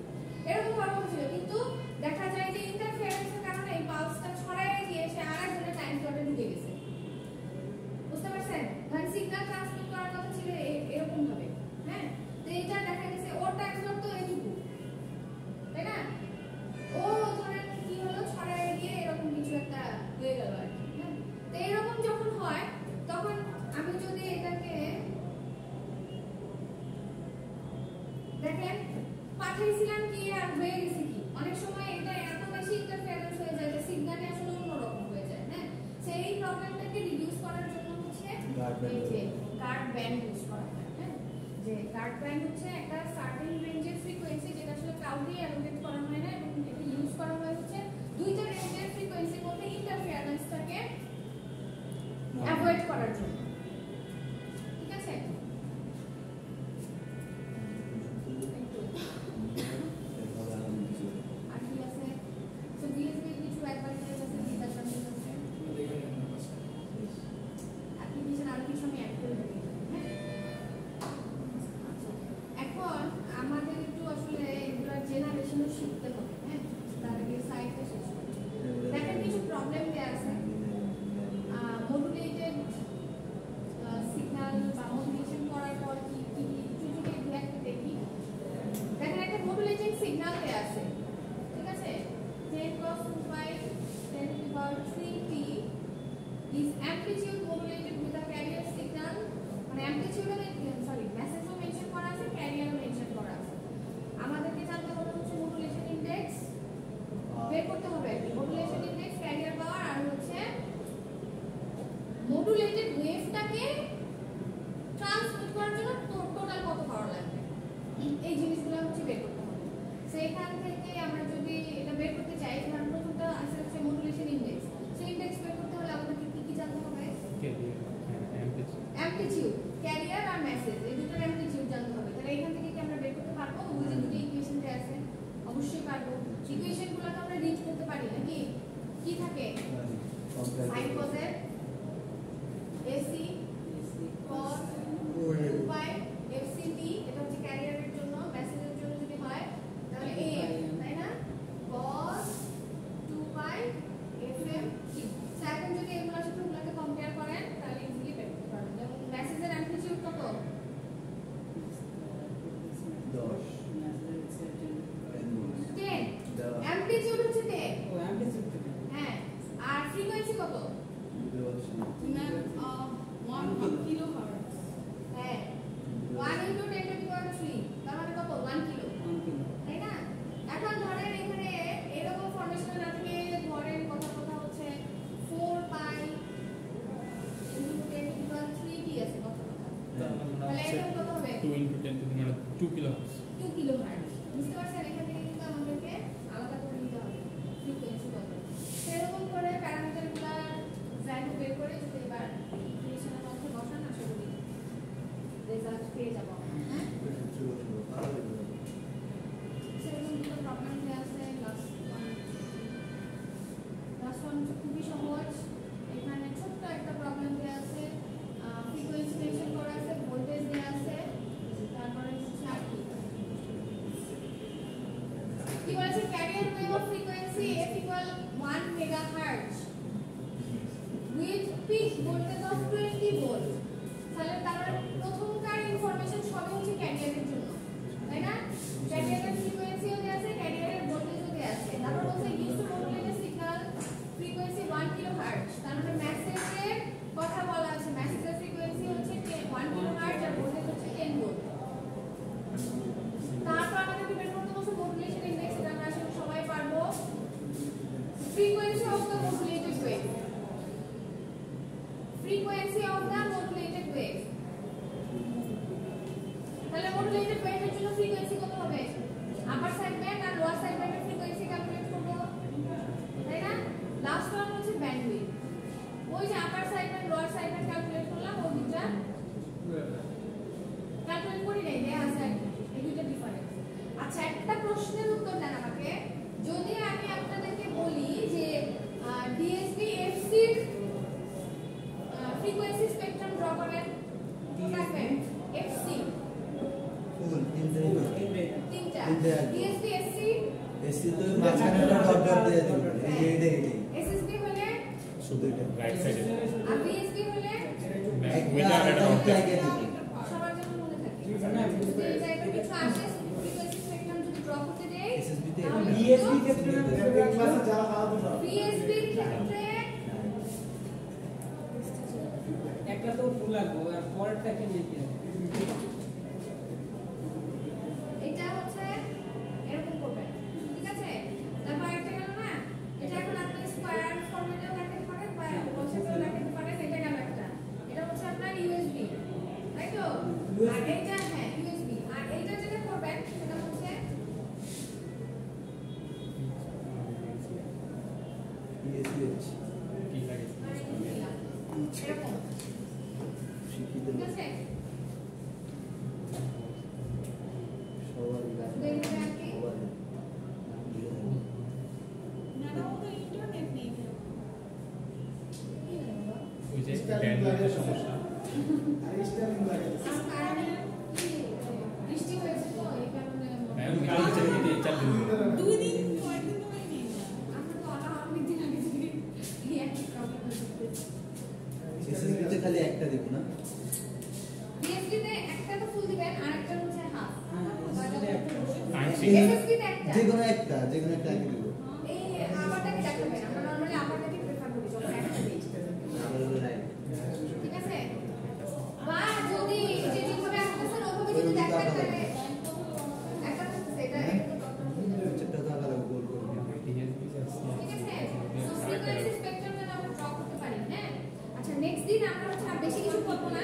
এরকম হওয়ার কথা ছিল, কিন্তু দেখা যায় যে ইন্টারফারেন্সের কারণে এই পালসটা ছড়ায় গিয়ে সে আরেকজনের টাইম স্লটে ঢুকে গেছে, বুঝতে পারছেন? ধরেন সিগন্যাল ট্রান্সমিট করার কথা ছিল এরকম ভাবে, হ্যাঁ, তো এটা দেখা গেছে ওর টাইম স্লট তো এইটুকু, তাই না, ও ধরেন কি হলো ছড়ায় গিয়ে এরকম কিছু একটা হয়ে গেল আর কি, হ্যাঁ। তো এরকম যখন হয় তখন আমি যদি এটাকে দেখেন পাঠিয়েছিলাম কি আর হয়ে গেছে কি, অনেক সময় এটা এত বেশি ইন্টারফারেন্স হয়ে যায় যে সিগন্যালে আসলে অন্যরকম হয়ে যায়, হ্যাঁ। সেই প্রবলেমটাকে রিডিউস করার জন্য হচ্ছে এই যে গার্ড ব্যান্ড ইউজ করা হয়, হ্যাঁ, যে গার্ড ব্যান্ড হচ্ছে একটা সার্টেন রেঞ্জের ফ্রিকোয়েন্সি যেটা আসলে কাউকেই অ্যালোকেট করা হয় না, এবং এটা ইউজ করা হয় হচ্ছে দুইটা রেঞ্জের ফ্রিকোয়েন্সির মধ্যে ইন্টারফারেন্সটাকে অ্যাভয়েড করার জন্য, ঠিক আছে। আর কি আছে? সো বিএসবি কিছু অ্যাডভান্টেজ আছে, ডিসঅ্যাডভান্টেজ আছে, অ্যাপ্লিকেশন আর কিছু আমি অ্যাড করে দেব, হ্যাঁ। আচ্ছা, এখন আমাদের একটু আসলে এগুলোর জেনারেশনের কি থাকে সাইন কোসের এসি cos 2 fct এটা হচ্ছে ক্যারিয়ারের জন্য মেসেজের জন্য যদি হয় তাহলে am তাই না cos 2 fm এখন যদি এগুলোর সাথে ওগুলোকে কম্পেয়ার করেন তাহলে ইজিলি বের করতে পারবেন যেমন মেসেজের অ্যামপ্লিটিউড কত 10 অ্যামপ্লিটিউড হচ্ছে 10 ও অ্যাম্পলিটিউড হ্যাঁ আর ফ্রিকোয়েন্সি কত ম্যাম 1 কিলো হার্টজ হ্যাঁ 1 into 10 to the power 3 তার মানে কত 1 কিলো তাই না এখন ধরেন এখানে এরকম ফরমেশন না থেকে ধরেন কথা হচ্ছে 4 পাই into 10 to the power 3 কি আছে কথা তাহলে এটা কত হবে 2 into 10 to the minus 2 kilohertz 2 kilo hertz বুঝতে পারছেন এখান থেকে কিন্তু আমাদেরকে আলাদা করে নিতে হবে ফ্রিকোয়েন্সি কত সেরকম করে প্যারামিটারগুলো ভ্যালু বের করে যদি এবার ইকুয়েশনের মধ্যে বসান আশা করি রেজাল্ট পেয়ে যাব হ্যাঁ সেরকম দুটো প্রবলেম দেওয়া আছে লাস্ট ওয়ান খুবই সহজ এখানে ছোট্ট একটা প্রবলেম দেওয়া আছে ফ্রিকোয়েন্সি মেনশন করা আছে ভোল্টেজ দেওয়া আছে তারপরে হচ্ছে আর কি বলেছে career wave of frequency f equal 1 megahertz with peak voltage of 20 volt তাহলে তার প্রথমকার ইনফরমেশন সবই হচ্ছে ক্যারিয়ারের জন্য তাই না ক্যারিয়ারের ফ্রিকোয়েন্সিও দেয়া আছে ক্যারিয়ারের ভোল্টেজও দেয়া আছে তারপর বলছে use to modulate A signal frequency 1 kilohertz তার মানে মেসেজের কথা বলা আছে মেসেজের ফ্রিকোয়েন্সি হচ্ছে 1 কিলোহার্টজ আর ভোল্টেজ হচ্ছে 10 ভোল্ট তারপর আমাদের বের করতে বলছে মডুলেশন ইনডেক্স এটা আমরা আসলে সবাই পারবো frequency of the modulated wave তাহলে মডুলেটেড ওয়েভের জন্য ফ্রিকোয়েন্সি কত হবে আপার সাইড ব্যান্ড আর লোয়ার সাইড ব্যান্ডের ফ্রিকোয়েন্সি ক্যালকুলেট করব তাই না লাস্ট ওয়ান হচ্ছে ব্যান্ডউইথ ওই যে আপার side band lower side band calculate করলাম ওই দুটো ক্যালকুলেট করি নাই দেয়া আছে এই দুটো ডিফারেন্স আচ্ছা একটা প্রশ্নের উত্তর দেন আমাকে যদি আমি আপনাদেরকে বলি যে ডিএসপি এফসি এর ফ্রিকোয়েন্সি স্পেকট্রাম ড্র করেন রাখবেন এফসি ফুল তিনটা ডিএসপি এফসি এসি তো মাঝখানে ডট ডট দিয়ে দিবেন এই যে এইটাই এসএসবি হলে শুধু এটা রাইট সাইডে আর বিএসবি হলে ওইটা আর এটা একটা আগে দিবেন সবার জন্য মনে থাকে যদি এই জায়গায় কিছু আসে ফ্রিকোয়েন্সি স্পেকট্রাম যদি ড্র করতে দেই এসএসবি তে বিএসপি ক্ষেত্রে ক্লাসে যারা খাওয়াতে সব বিএসবি ক্ষেত্রে একটা তো ফুল লাগবে আর পরেরটাকে নিয়ে কি হবে এটা হচ্ছে এরকম করবেন ঠিক আছে তারপর একটা গেল না এটা এখন আপনি স্কয়ার ফরম্যাটেও দেখাতে পারেন বা বক্সেও দেখাতে পারেন এটা গেল একটা এটা হচ্ছে আপনার ইউএসবি তাই তো আর এটা হ্যাঁ ইউএসবি আর এইটা যেটা করবেন সেটা হচ্ছে পিএসএইচ কি লাগে এরকম শিখিতে ঠিক আছে সবার দেখবেন আর কি সবার না না ও তো ইন্টারনেট নেই কি হলো বাবা? ওই যে ব্যান্ডের সমস্যা আর স্টাইলিং লাগে আর কারণে কি বৃষ্টি হয়েছে তো এই কারণে ম্যাম কাল থেকে চাল দিন দুই দিন কয়েকদিন ধরে নেই আমরা তো অনেক দিন আগে থেকে এই একই প্রবলেম হচ্ছে এসএসবি তে খালি একটা দিব না বিএসবি তে একটা তো ফুল দিবেন আর একটা হচ্ছে হাফ আইসি এসএসবি তে একটা যে কোনো একটা আগে দিব এই আপারটাকে দেখাবেন আমরা নরমালি আপারটাকে প্রেফার করি যখন একটা দিই আবার হলো রাইট ঠিক আছে বা যদি যে যেভাবে আসতেছেন ওভাবে যদি দেখেন তাহলে একটা হচ্ছে এটা চেষ্টা তো আবার গোল করব ঠিক আছে সো ফ্রিকোয়েন্সি স্পেকট্রাম যেন আমরা ড্র করতে পারি হ্যাঁ আচ্ছা নেক্সট দিন আমরা হচ্ছে আর বেশি কিছু করব না